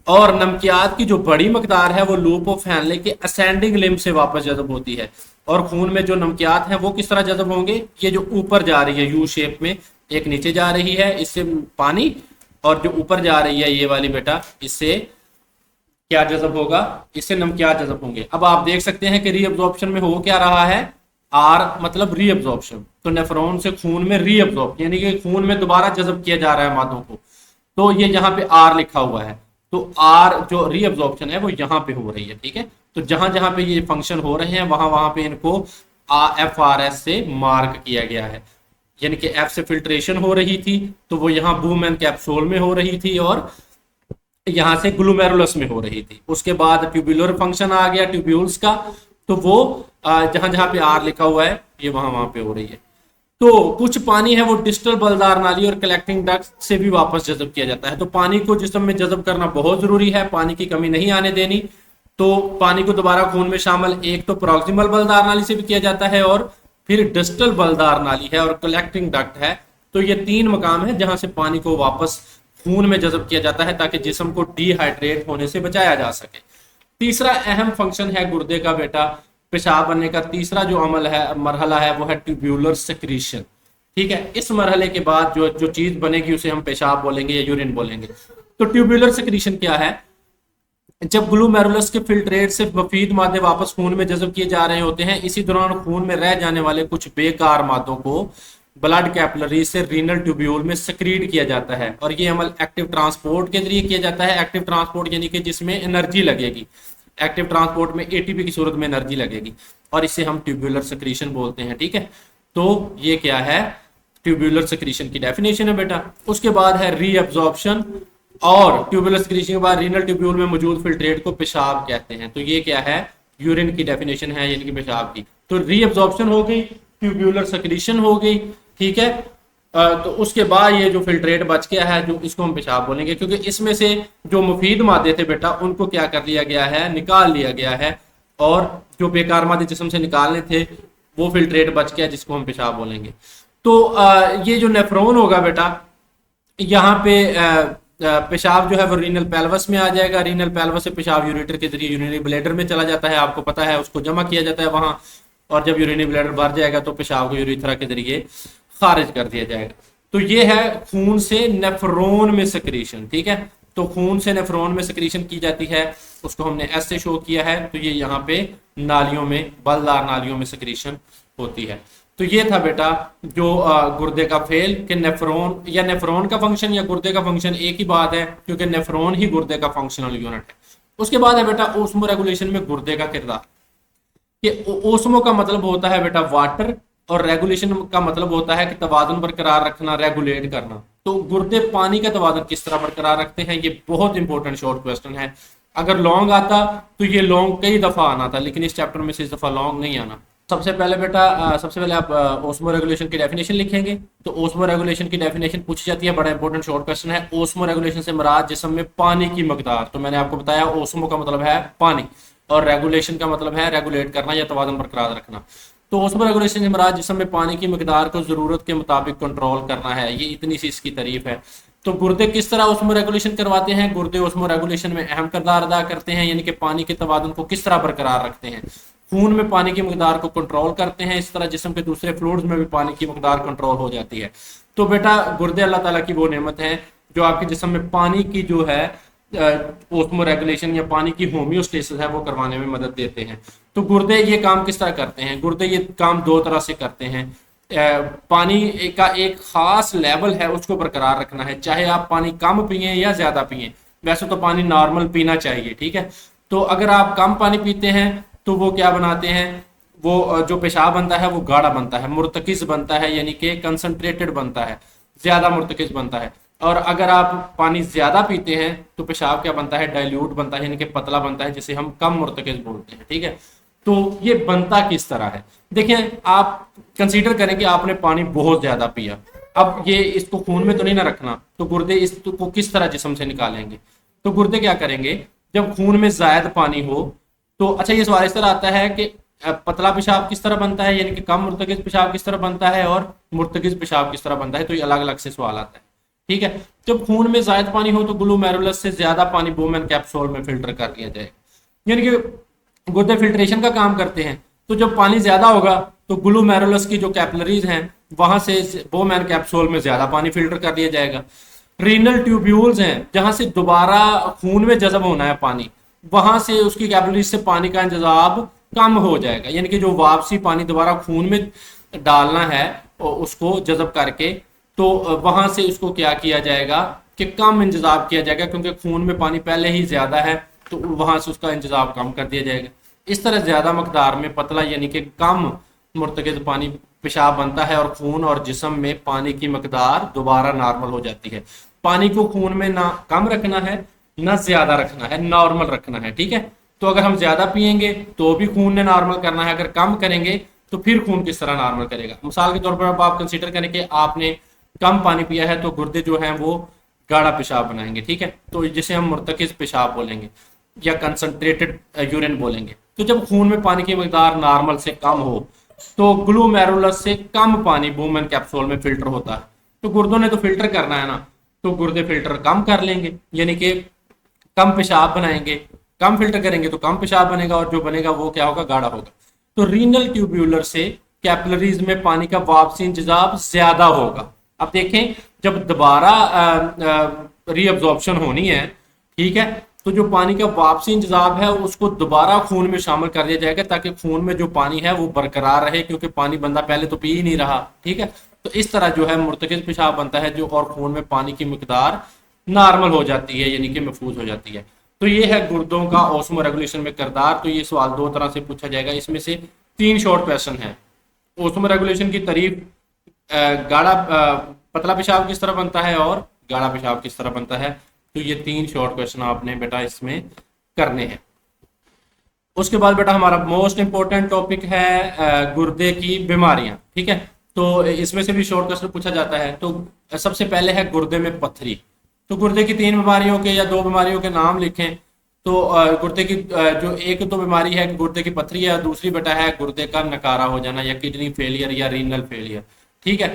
और नमकियात की जो बड़ी मकदार है वो लूप ऑफ हैनले के असेंडिंग लिम्ब से वापस जज़ब होती है। और खून में जो नमकियात हैं वो किस तरह जज़ब होंगे, ये जो ऊपर जा रही है यू शेप में, एक नीचे जा रही है इससे पानी, और जो ऊपर जा रही है ये वाली बेटा, इससे क्या जज़ब होगा, इससे नमकियात जज़ब होंगे। अब आप देख सकते हैं कि रीअब्जॉर्प्शन में हो क्या रहा है, आर मतलब रीअब्जॉर्प्शन। तो नेफ्रॉन से खून में रीअब्जॉर्ब यानी कि खून में दोबारा जज़ब किया जा रहा है मादों को। तो ये यहाँ पे आर लिखा हुआ है, तो आर जो रीअब्जॉर्प्शन है वो यहाँ पे हो रही है, ठीक है। तो जहां जहां पे ये फंक्शन हो रहे हैं वहां वहां पे इनको एफ आर एस से मार्क किया गया है। यानी कि एफ से फिल्ट्रेशन हो रही थी तो वो यहाँ बूम एंड कैप्सूल में हो रही थी, और यहाँ से ग्लूमेरुलस में हो रही थी। उसके बाद ट्यूबुलर फंक्शन आ गया ट्यूब्यूल्स का, तो वो जहां जहां पे आर लिखा हुआ है ये वहां वहां पे हो रही है। तो कुछ पानी है वो डिस्टल बलदार नाली और कलेक्टिंग डक्ट से भी वापस जज़ब किया जाता है। तो पानी को जिस्म में जज़ब करना बहुत जरूरी है, पानी की कमी नहीं आने देनी। तो पानी को दोबारा खून में शामिल एक तो प्रॉक्सिमल बलदार नाली से भी किया जाता है, और फिर डिस्टल बलदार नाली है और कलेक्टिंग डक्ट है। तो ये तीन मकाम है जहां से पानी को वापस खून में जज़ब किया जाता है ताकि जिस्म को डिहाइड्रेट होने से बचाया जा सके। तीसरा अहम फंक्शन है गुर्दे का बेटा, पेशाब बनने का तीसरा जो अमल है, मरहला है, वो है ट्यूब्यूलर सेक्रीशन। ठीक है, इस मरहले के बाद जो जो चीज बनेगी उसे हम पेशाब बोलेंगे या यूरिन बोलेंगे। तो ट्यूब्यूलर सेक्रीशन क्या है? जब ग्लूमेरुलस के फिल्ट्रेट से मफीद मादे वापस खून में जज़ब किए जा रहे होते हैं, इसी दौरान खून में रह जाने वाले कुछ बेकार मादों को ब्लड कैपिलरी से रीनल ट्यूब्यूल में सक्रीट किया जाता है, और ये अमल एक्टिव ट्रांसपोर्ट के जरिए किया जाता है। एक्टिव ट्रांसपोर्ट यानी कि जिसमें एनर्जी लगेगी, एक्टिव ट्रांसपोर्ट में एटीपी की सूरत में एनर्जी लगेगी, और इसे हम ट्यूब्यूलर सेक्रीशन बोलते हैं। ठीक है, तो ये क्या है? ट्यूब्यूलर सेक्रीशन की डेफिनेशन है बेटा। उसके बाद है रीअब्जॉर्प्शन, और ट्यूब्यूलर सेक्रीशन के बाद रीनल ट्यूब्यूल में मौजूद फिल्ट्रेट को पेशाब कहते हैं। तो ये क्या है? यूरिन की डेफिनेशन है, यानी कि पेशाब की। तो रीअब्जॉर्प्शन हो गई, ट्यूब्यूलर सेक्रीशन हो गई, ठीक है। तो उसके बाद ये जो फिल्ट्रेट बच गया है, जो इसको हम पेशाब बोलेंगे, क्योंकि इसमें से जो मुफीद मादे थे बेटा उनको क्या कर लिया गया है? निकाल लिया गया है, और जो बेकार मादे जिस्म से निकालने थे वो फिल्ट्रेट बच गया जिसको हम पेशाब बोलेंगे। तो ये जो नेफ्रॉन होगा बेटा, यहाँ पे पेशाब जो है वो रीनल पेल्वस में आ जाएगा। रीनल पेल्वस से पेशाब यूरेटर के जरिए यूरिनरी ब्लैडर में चला जाता है, आपको पता है, उसको जमा किया जाता है वहां, और जब यूरिनरी ब्लैडर भर जाएगा तो पेशाब को यूरिथ्रा के जरिए खारिज कर दिया जाएगा। तो ये है खून से नेफ्रॉन में सेक्रीशन। ठीक है, तो खून से नेफ्रॉन में सेक्रीशन की जाती है, उसको हमने एस से शो किया है। तो ये यहाँ पे नालियों में, बलदार नालियों में सेक्रीशन होती है। तो ये था बेटा जो गुर्दे का फेल, कि नेफ्रॉन या नेफ्रॉन का फंक्शन या गुर्दे का फंक्शन एक ही बात है, क्योंकि नेफ्रॉन ही गुर्दे का फंक्शनल यूनिट है। उसके बाद है बेटा ओस्मो रेगुलेशन में गुर्दे का किरदार। कि ओस्मो का मतलब होता है बेटा वाटर, और रेगुलेशन का मतलब होता है कि तवाज़ुन बरकरार रखना, रेगुलेट करना। तो गुर्दे पानी का तवाज़ुन किस तरह बरकरार रखते हैं? ये बहुत इंपॉर्टेंट शॉर्ट क्वेश्चन है। अगर लॉन्ग आता तो ये लॉन्ग कई दफा आना था, लेकिन इस चैप्टर में से इस दफा लॉन्ग नहीं आना। सबसे पहले बेटा सबसे पहले आप ओस्मो रेगुलेशन की डेफिनेशन लिखेंगे। तो ओस्मो रेगुलेशन की डेफिनेशन पूछी जाती है, बड़ा इंपॉर्टेंट शॉर्ट क्वेश्चन है। ओस्मो रेगुलेशन से मुराद जिस्म में पानी की मकदार। तो मैंने आपको बताया ओस्मो का मतलब है पानी, और रेगुलेशन का मतलब है रेगुलेट करना या तवाज़ुन बरकरार रखना। तो ओस्मो रेगुलेशन से मुराद जिस्म में पानी की मकदार को जरूरत के मुताबिक कंट्रोल करना है। ये इतनी सी इसकी तारीफ है। तो गुर्दे किस तरह ओस्मो रेगुलेशन करवाते हैं? गुर्दे ओस्मो रेगुलेशन में अहम किरदार अदा करते हैं, यानी कि पानी के तवाज़ुन को किस तरह बरकरार रखते हैं। खून में पानी की मकदार को कंट्रोल करते हैं, इस तरह जिस्म के दूसरे फ्लूइड्स में भी पानी की मकदार कंट्रोल हो जाती है। तो बेटा गुर्दे अल्लाह ताला की वो नेमत है जो आपके जिस्म में पानी की जो है ओस्मो रेगुलेशन या पानी की होम्योस्टेसिस है वो करवाने में मदद देते हैं। तो गुर्दे ये काम किस तरह करते हैं? गुर्दे ये काम दो तरह से करते हैं। पानी का एक खास लेवल है, उसको बरकरार रखना है, चाहे आप पानी कम पिए या ज्यादा पिए। वैसे तो पानी नॉर्मल पीना चाहिए, ठीक है। तो अगर आप कम पानी पीते हैं तो वो क्या बनाते हैं? वो जो पेशाब बनता है वो गाढ़ा बनता है, मुर्तकिज बनता है, यानी कि कंसंट्रेटेड बनता है, ज्यादा मुर्तकिज बनता है। और अगर आप पानी ज्यादा पीते हैं तो पेशाब क्या बनता है? डाइल्यूट बनता है, यानी कि पतला बनता है, जिसे हम कम मुर्तकिज बोलते हैं। ठीक है, तो ये बनता किस तरह है? देखिए, आप कंसीडर करें कि आपने पानी बहुत ज्यादा पिया, अब ये इसको खून में तो नहीं ना रखना, तो गुर्दे इसको किस तरह जिस्म से निकालेंगे? तो गुर्दे क्या करेंगे? जब खून में ज्यादा पानी हो तो, अच्छा ये सवाल इस तरह आता है कि पतला पेशाब किस तरह बनता है, यानी कि कम मुर्तकिज पेशाब किस तरह बनता है, और मुर्तकिज पेशाब किस तरह बनता है। तो ये अलग अलग से सवाल आता है, ठीक है। जब खून में ज्यादा पानी हो तो ग्लूमेरुलस से ज्यादा पानी बूम एंड कैप्सूल में फिल्टर कर लिया जाएगा, यानी कि गुर्दे फिल्ट्रेशन का काम करते हैं। तो जब पानी ज्यादा होगा तो ग्लूमेरुलस की जो कैपिलरीज हैं वहां से बूम एंड कैप्सूल में ज्यादा पानी फिल्टर कर लिया जाएगा। रीनल ट्यूब्यूल्स हैं जहां से दोबारा खून में जज़ब होना है पानी, वहां से उसकी कैपिलरीज से पानी का इंतजाम कम हो जाएगा, यानी कि जो वापसी पानी दोबारा खून में डालना है उसको जज़ब करके, तो वहां से उसको क्या किया जाएगा? कि कम इंतजाम किया जाएगा, क्योंकि खून में पानी पहले ही ज़्यादा है तो वहाँ से उसका इंतजाम कम कर दिया जाएगा। इस तरह ज़्यादा मकदार में पतला यानी कि कम मुर्तकिज़ पानी पेशाब बनता है और खून और जिस्म में पानी की मकदार दोबारा नॉर्मल हो जाती है। पानी को खून में ना कम रखना है ना ज़्यादा रखना है, नॉर्मल रखना है, ठीक है। तो अगर हम ज़्यादा पिएंगे तो भी खून ने नॉर्मल करना है, अगर कम करेंगे तो फिर खून किस तरह नॉर्मल करेगा। मिसाल के तौर पर अब आप कंसीडर करें कि आपने कम पानी पिया है तो गुर्दे जो हैं वो गाढ़ा पेशाब बनाएंगे, ठीक है। तो जिसे हम मुर्तकिज़ पेशाब बोलेंगे या कंसंट्रेटेड यूरिन बोलेंगे। तो जब खून में पानी की मकदार नॉर्मल से कम हो तो ग्लोमेरुलस से कम पानी बूमन कैप्सूल में फिल्टर होता है। तो गुर्दों ने तो फिल्टर करना है ना, तो गुर्दे फिल्टर कम कर लेंगे, यानी कि कम पेशाब बनाएंगे। कम फिल्टर करेंगे तो कम पेशाब बनेगा और जो बनेगा वो क्या होगा, गाढ़ा होगा। तो रीनल ट्यूब्यूलर से कैपिलरीज में पानी का वापसी इंतजाम ज्यादा होगा। अब देखें, जब दोबारा रीअब्जॉर्प्शन होनी है, ठीक है, तो जो पानी का वापसी इंतजाम है उसको दोबारा खून में शामिल कर दिया जाएगा ताकि खून में जो पानी है वो बरकरार रहे, क्योंकि पानी बंदा पहले तो पी ही नहीं रहा, ठीक है। तो इस तरह जो है मुर्तकिज़ पेशाब बनता है जो, और खून में पानी की मकदार नॉर्मल हो जाती है, यानी कि महफूज हो जाती है। तो ये है गुर्दों का ऑस्मो रेगुलेशन में किरदार। तो ये सवाल दो तरह से पूछा जाएगा, इसमें से 3 शॉर्ट क्वेश्चन है। ऑस्मो रेगुलेशन की तारीफ, गाढ़ा पतला पेशाब किस तरह बनता है और गाढ़ा पेशाब किस तरह बनता है। तो ये 3 शॉर्ट क्वेश्चन आपने बेटा इसमें करने हैं। उसके बाद बेटा हमारा मोस्ट इंपॉर्टेंट टॉपिक है गुर्दे की बीमारियां, ठीक है। तो इसमें से भी शॉर्ट क्वेश्चन पूछा जाता है। तो सबसे पहले है गुर्दे में पत्थरी। तो गुर्दे की 3 बीमारियों के या 2 बीमारियों के नाम लिखें। तो गुर्दे की जो एक तो बीमारी है गुर्दे की पत्थरी है, दूसरी बेटा है गुर्दे का नकारा हो जाना या किडनी फेलियर या रीनल फेलियर, ठीक है।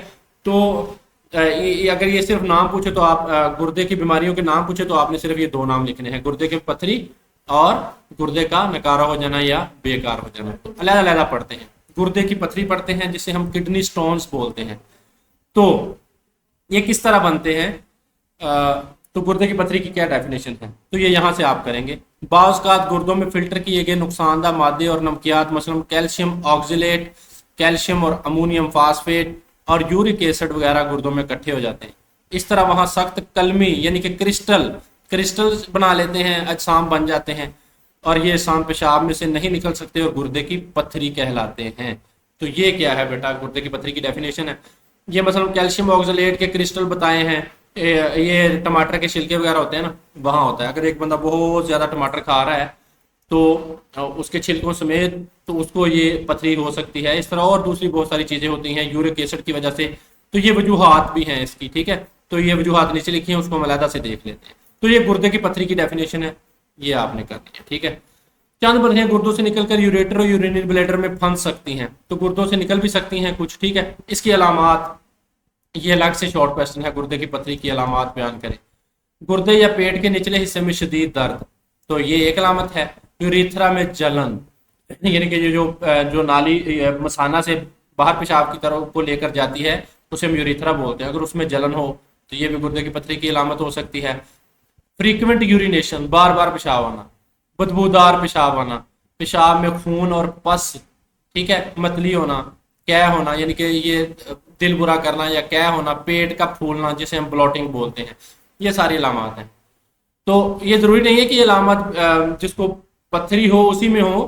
तो अगर ये सिर्फ नाम पूछे तो आप गुर्दे की बीमारियों के नाम पूछे तो आपने सिर्फ ये 2 नाम लिखने हैं, गुर्दे की पत्थरी और गुर्दे का नकारा हो जाना या बेकार हो जाना। तो अलग-अलग पढ़ते हैं। गुर्दे की पत्थरी पढ़ते हैं जिसे हम किडनी स्टोन्स बोलते हैं। तो ये किस तरह बनते हैं, तो गुर्दे की पत्थरी की क्या डेफिनेशन है, तो ये यहाँ से आप करेंगे। बाज़ गुर्दों में फिल्टर किए गए नुकसानदा मादे और नमकियात मसलन कैल्शियम ऑक्जिलेट, कैल्शियम और अमोनियम फास्फेट और यूरिक एसिड वगैरह गुर्दों में इकट्ठे हो जाते हैं। इस तरह वहाँ सख्त कलमी यानी कि क्रिस्टल बना लेते हैं, अजसाम बन जाते हैं और ये अजसाम पेशाब में से नहीं निकल सकते और गुर्दे की पत्थरी कहलाते हैं। तो ये क्या है बेटा, गुर्दे की पत्थरी की डेफिनेशन है। ये मतलब कैल्शियम ऑक्सलेट के क्रिस्टल बताए हैं। ये टमाटर के छिलके वगैरह होते हैं ना, वहाँ होता है। अगर एक बंदा बहुत ज़्यादा टमाटर खा रहा है तो उसके छिलकों समेत तो उसको ये पथरी हो सकती है। इस तरह और दूसरी बहुत सारी चीज़ें होती हैं यूरिक एसिड की वजह से। तो ये वजूहात भी हैं इसकी, ठीक है। तो ये वजूहात नीचे लिखी हैं, उसको हम अलहदा से देख लेते हैं। तो ये गुर्दे की पथरी की डेफिनेशन है, ये आपने करनी है, ठीक है। चंद पथरियाँ गुर्दों से निकलकर यूरेटर और यूरिनरी ब्लैडर में फंस सकती हैं। तो गुर्दों से निकल भी सकती हैं कुछ, ठीक है। इसकी अलामात, ये अलग से शॉर्ट क्वेश्चन है, गुर्दे की पथरी की अलामात बयान करें। गुर्दे या पेट के निचले हिस्से में शदीद दर्द, तो ये एक अलामत है। यूरिथ्रा में जलन, यानी कि जो नाली मसाना से बाहर पेशाब की तरफ को लेकर जाती है उसे हम यूरिथ्रा बोलते हैं। अगर उसमें जलन हो तो ये भी गुर्दे की पथरी की अलामत हो सकती है। फ्रीक्वेंट यूरिनेशन, बार बार पेशाब आना। बदबूदार पेशाब आना, पेशाब में खून और पस, ठीक है। मतली होना, कै होना यानी कि ये दिल बुरा करना या कै होना। पेट का फूलना जिसे हम ब्लॉटिंग बोलते हैं। ये सारी अलामत हैं। तो ये ज़रूरी नहीं है कि ये अलामत जिसको पत्थरी हो उसी में हो।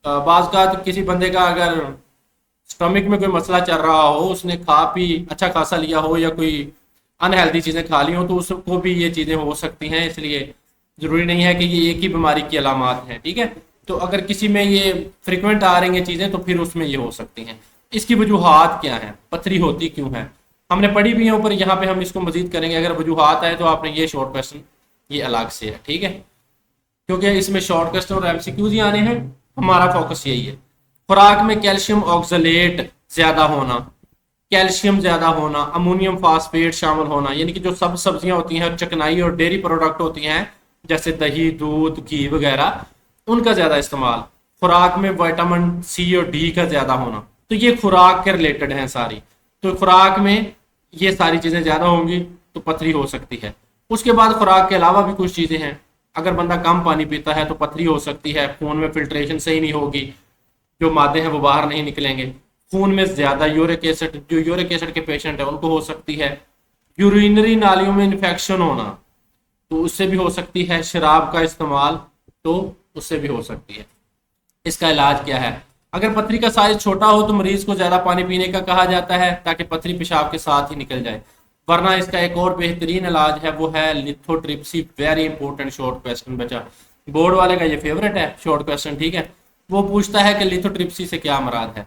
बाज़ का किसी बंदे का अगर स्टमक में कोई मसला चल रहा हो, उसने खा पी अच्छा खासा लिया हो या कोई अनहेल्दी चीज़ें खा ली हो तो उसको भी ये चीज़ें हो सकती हैं। इसलिए ज़रूरी नहीं है कि ये एक ही बीमारी की अलामत हैं, ठीक है। तो अगर किसी में ये फ्रिक्वेंट आ रही हैं चीज़ें तो फिर उसमें ये हो सकती हैं। इसकी वजूहात क्या है, पथरी होती क्यों है, हमने पढ़ी भी है ऊपर, यहाँ पे हम इसको मजीद करेंगे। अगर वजूहात है तो आपने ये शॉर्ट क्वेश्चन ये अलग से है, ठीक है, क्योंकि इसमें शॉर्ट क्वेश्चन और एमसीक्यूज ही आने हैं। हमारा फोकस यही है। खुराक में कैल्शियम ऑक्सलेट ज्यादा होना, कैल्शियम ज्यादा होना, अमोनियम फास्फेट शामिल होना, यानी कि जो सब सब्जियां होती हैं, चकनाई और डेयरी प्रोडक्ट होती हैं जैसे दही, दूध, घी वगैरह, उनका ज्यादा इस्तेमाल। खुराक में विटामिन सी और डी का ज्यादा होना। तो ये खुराक के रिलेटेड हैं सारी। तो खुराक में ये सारी चीजें ज्यादा होंगी तो पथरी हो सकती है। उसके बाद खुराक के अलावा भी कुछ चीजें हैं। अगर बंदा कम पानी पीता है तो पथरी हो सकती है। खून में फिल्ट्रेशन सही नहीं होगी, जो मादे हैं वो बाहर नहीं निकलेंगे। खून में ज्यादा यूरिक एसिड, जो यूरिक एसिड के पेशेंट है उनको हो सकती है। यूरिनरी नालियों में इन्फेक्शन होना, तो उससे भी हो सकती है। शराब का इस्तेमाल, तो उससे भी हो सकती है। इसका इलाज क्या है? अगर पथरी का साइज छोटा हो तो मरीज को ज्यादा पानी पीने का कहा जाता है ताकि पथरी पेशाब के साथ ही निकल जाए। वरना इसका एक और बेहतरीन इलाज है, वो है lithotripsy. Very important short question बचा, बोर्ड वाले का ये फेवरेट है शॉर्ट क्वेश्चन, ठीक है। वो पूछता है कि लिथोट्रिप्सी से क्या मुराद है।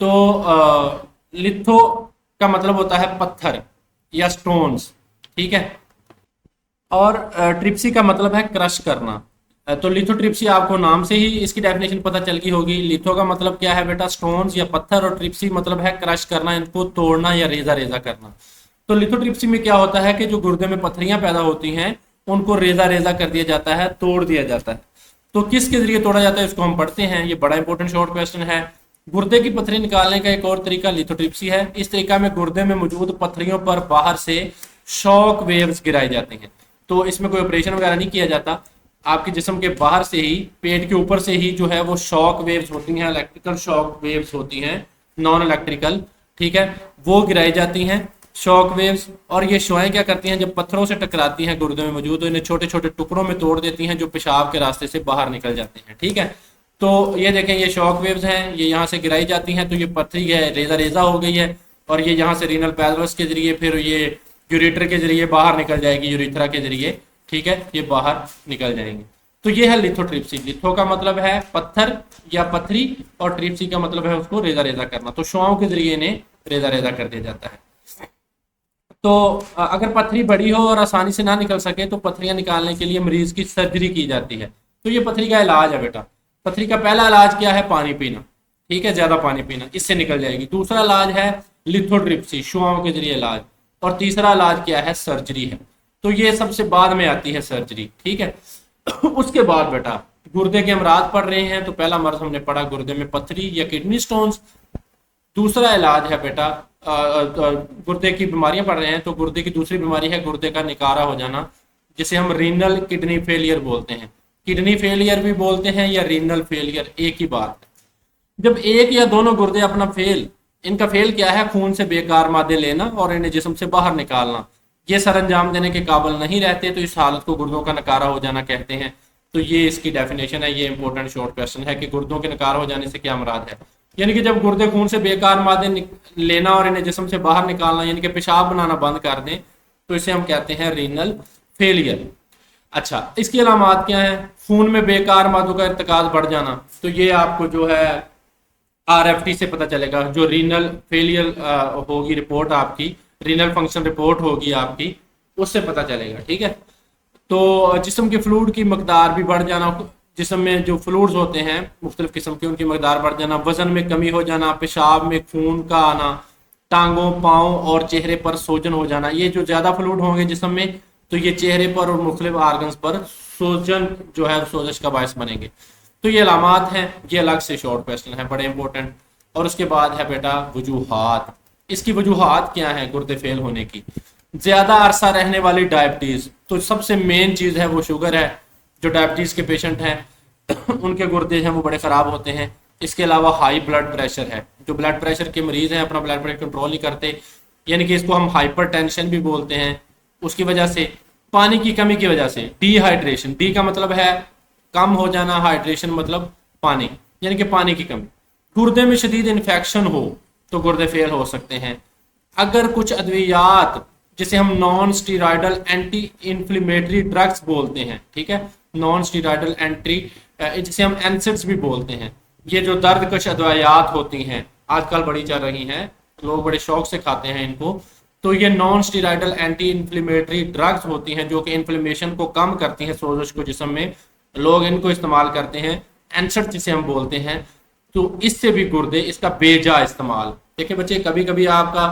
तो लिथो का मतलब होता है पत्थर या स्टोन्स, ठीक है। और ट्रिप्सी का मतलब है क्रश करना। तो लिथोट्रिप्सी आपको नाम से ही इसकी डेफिनेशन पता चल गई होगी। लिथो का मतलब क्या है बेटा? स्टोन्स या पत्थर, और ट्रिप्सी मतलब है क्रश करना, इनको तोड़ना या रेजा रेजा करना। तो लिथोट्रिप्सी में क्या होता है कि जो गुर्दे में पथरियां पैदा होती हैं उनको रेजा रेजा कर दिया जाता है, तोड़ दिया जाता है। तो किसके जरिए तोड़ा जाता है इसको हम पढ़ते हैं, ये बड़ा इंपॉर्टेंट शॉर्ट क्वेश्चन है। गुर्दे की पथरी निकालने का एक और तरीका लिथोट्रिप्सी है। इस तरीका में गुर्दे में मौजूद पथरियों पर बाहर से शॉक वेव्स गिराए जाते हैं। तो इसमें कोई ऑपरेशन वगैरह नहीं किया जाता, आपके जिस्म के बाहर से ही, पेट के ऊपर से ही जो है वो शॉक वेव्स होती हैं, इलेक्ट्रिकल शॉक वेव्स होती हैं, नॉन इलेक्ट्रिकल, ठीक है, वो गिराई जाती हैं शॉक वेव्स। और ये शुआएं क्या करती हैं? जब पत्थरों से टकराती हैं गुर्दे में मौजूद, तो इन्हें छोटे छोटे टुकड़ों में तोड़ देती हैं जो पेशाब के रास्ते से बाहर निकल जाते हैं, ठीक है। तो ये देखें, ये शॉक वेव्स हैं, ये यहाँ से गिराई जाती हैं, तो ये पथरी है रेजा रेजा हो गई है, और ये यहाँ से रीनल पैथवेज के जरिए, फिर ये यूरेटर के जरिए बाहर निकल जाएगी, यूरिथ्रा के जरिए, ठीक है, ये बाहर निकल जाएंगे। तो ये है लिथोट्रिप्सी। लिथो का मतलब है पत्थर या पथरी, और ट्रिप्सी का मतलब है उसको रेजा रेजा करना। तो शुआओं के जरिए इन्हें रेजा रेजा कर दिया जाता है। तो अगर पथरी बड़ी हो और आसानी से ना निकल सके तो पथरियां निकालने के लिए मरीज की सर्जरी की जाती है। तो ये पथरी का इलाज है बेटा। पथरी का पहला इलाज क्या है? पानी पीना, ठीक है, ज्यादा पानी पीना, इससे निकल जाएगी। दूसरा इलाज है लिथोट्रिप्सी, शुआओं के जरिए इलाज। और तीसरा इलाज क्या है? सर्जरी है। तो ये सबसे बाद में आती है सर्जरी, ठीक है। उसके बाद बेटा गुर्दे के अमराज पढ़ रहे हैं, तो पहला मर्ज हमने पढ़ा गुर्दे में पथरी या किडनी स्टोन्स। दूसरा इलाज है बेटा गुर्दे की बीमारियां पढ़ रहे हैं, तो गुर्दे की दूसरी बीमारी है गुर्दे का निकारा हो जाना, जिसे हम रीनल किडनी फेलियर बोलते हैं। किडनी फेलियर भी बोलते हैं या रीनल फेलियर, एक ही बात है। जब एक या दोनों गुर्दे अपना इनका फेल क्या है? खून से बेकार मादे लेना और इन्हें जिस्म से बाहर निकालना, ये सरंजाम देने के काबिल नहीं रहते, तो इस हालत को गुर्दों का नकारा हो जाना कहते हैं। तो ये इसकी डेफिनेशन है। ये इंपॉर्टेंट शॉर्ट क्वेश्चन है कि गुर्दों के नकारा हो जाने से क्या मुराद है। यानी कि जब गुर्दे खून से बेकार मादे लेना और इन्हें जिस्म से बाहर निकालना, यानी कि पेशाब बनाना बंद कर दें, तो इसे हम कहते हैं रीनल फेलियर। अच्छा, इसकी अलामत क्या है? खून में बेकार मादों का इर्तिकाज बढ़ जाना, तो ये आपको जो है RFT से पता चलेगा। जो रीनल फेलियर होगी रिपोर्ट आपकी, रीनल फंक्शन रिपोर्ट होगी आपकी, उससे पता चलेगा, ठीक है। तो जिस्म के फ्लूइड की मकदार भी बढ़ जाना, जिस्म में जो फ्लूइड्स होते हैं मुख्तलिफ किस्म के, उनकी मकदार बढ़ जाना, वजन में कमी हो जाना, पेशाब में खून का आना, टांगों, पाँव और चेहरे पर सोजन हो जाना। ये जो ज्यादा फ्लूइड होंगे जिस्म में, तो ये चेहरे पर और मुख्तलिफ आर्गन्स पर सोजन जो है सोजश का बायस बनेंगे। तो ये अलामात हैं, ये अलग से शॉर्ट क्वेश्चन है, बड़े इंपॉर्टेंट। और उसके बाद है बेटा वजूहात। इसकी वजूहात क्या है गुर्दे फेल होने की? ज्यादा अरसा रहने वाली डायबिटीज, तो सबसे मेन चीज है वो शुगर है। जो डायबिटीज के पेशेंट हैं उनके गुर्दे हैं वो बड़े खराब होते हैं। इसके अलावा हाई ब्लड प्रेशर है, जो ब्लड प्रेशर के मरीज हैं अपना ब्लड प्रेशर कंट्रोल नहीं करते, यानी कि इसको हम हाइपरटेंशन भी बोलते हैं। उसकी वजह से, पानी की कमी की वजह से, डिहाइड्रेशन, डी का मतलब है कम हो जाना, हाइड्रेशन मतलब पानी, यानी कि पानी की कमी। गुर्दे में शदीद इन्फेक्शन हो तो गुर्दे फेल हो सकते हैं। अगर कुछ अद्वियात, जिसे हम non steroidal anti inflammatory drugs बोलते हैं, ठीक है, नॉन स्टीरॉयडल जिसे हम एनसिड्स भी बोलते हैं, ये जो दर्दकश अद्वियात होती हैं आजकल बड़ी चल रही हैं, लोग बड़े शौक से खाते हैं इनको। तो ये non steroidal anti inflammatory drugs होती हैं जो कि इन्फ्लेमेशन को कम करती हैं, सोजश को जिस्म में, लोग इनको इस्तेमाल करते हैं, एनसिड जिसे हम बोलते हैं। तो इससे भी गुर्दे, इसका बेजा इस्तेमाल, देखिए बच्चे, कभी कभी आपका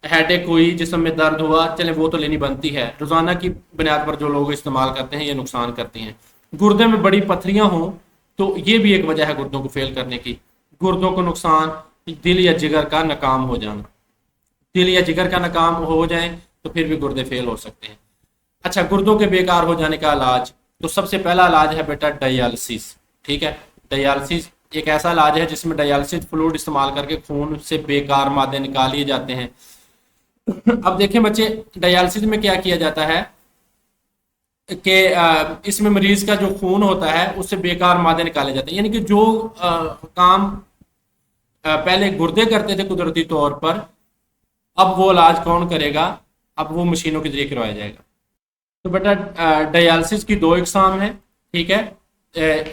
हेडेक हुई, जिस्म में दर्द हुआ, चले वो तो लेनी बनती है, रोजाना की बुनियाद पर जो लोग इस्तेमाल करते हैं ये नुकसान करती हैं। गुर्दे में बड़ी पथरियां हों तो ये भी एक वजह है गुर्दों को फेल करने की। गुर्दों को नुकसान, दिल या जिगर का नाकाम हो जाना, दिल या जिगर का नाकाम हो जाए तो फिर भी गुर्दे फेल हो सकते हैं। अच्छा, गुर्दों के बेकार हो जाने का इलाज, तो सबसे पहला इलाज है बेटा डायलिसिस, ठीक है। डायलिसिस एक ऐसा इलाज है जिसमें डायलिसिस फ्लूइड इस्तेमाल करके खून से बेकार मादे निकाल लिए जाते हैं। अब देखें बच्चे, डायलिसिस में क्या किया जाता है कि इसमें मरीज का जो खून होता है उससे बेकार मादे निकाले जाते हैं, यानी कि जो काम पहले गुर्दे करते थे कुदरती तौर पर, अब वो इलाज कौन करेगा, अब वो मशीनों के जरिए करवाया जाएगा। तो बेटा डायलिसिस की दो इकसाम है, ठीक है।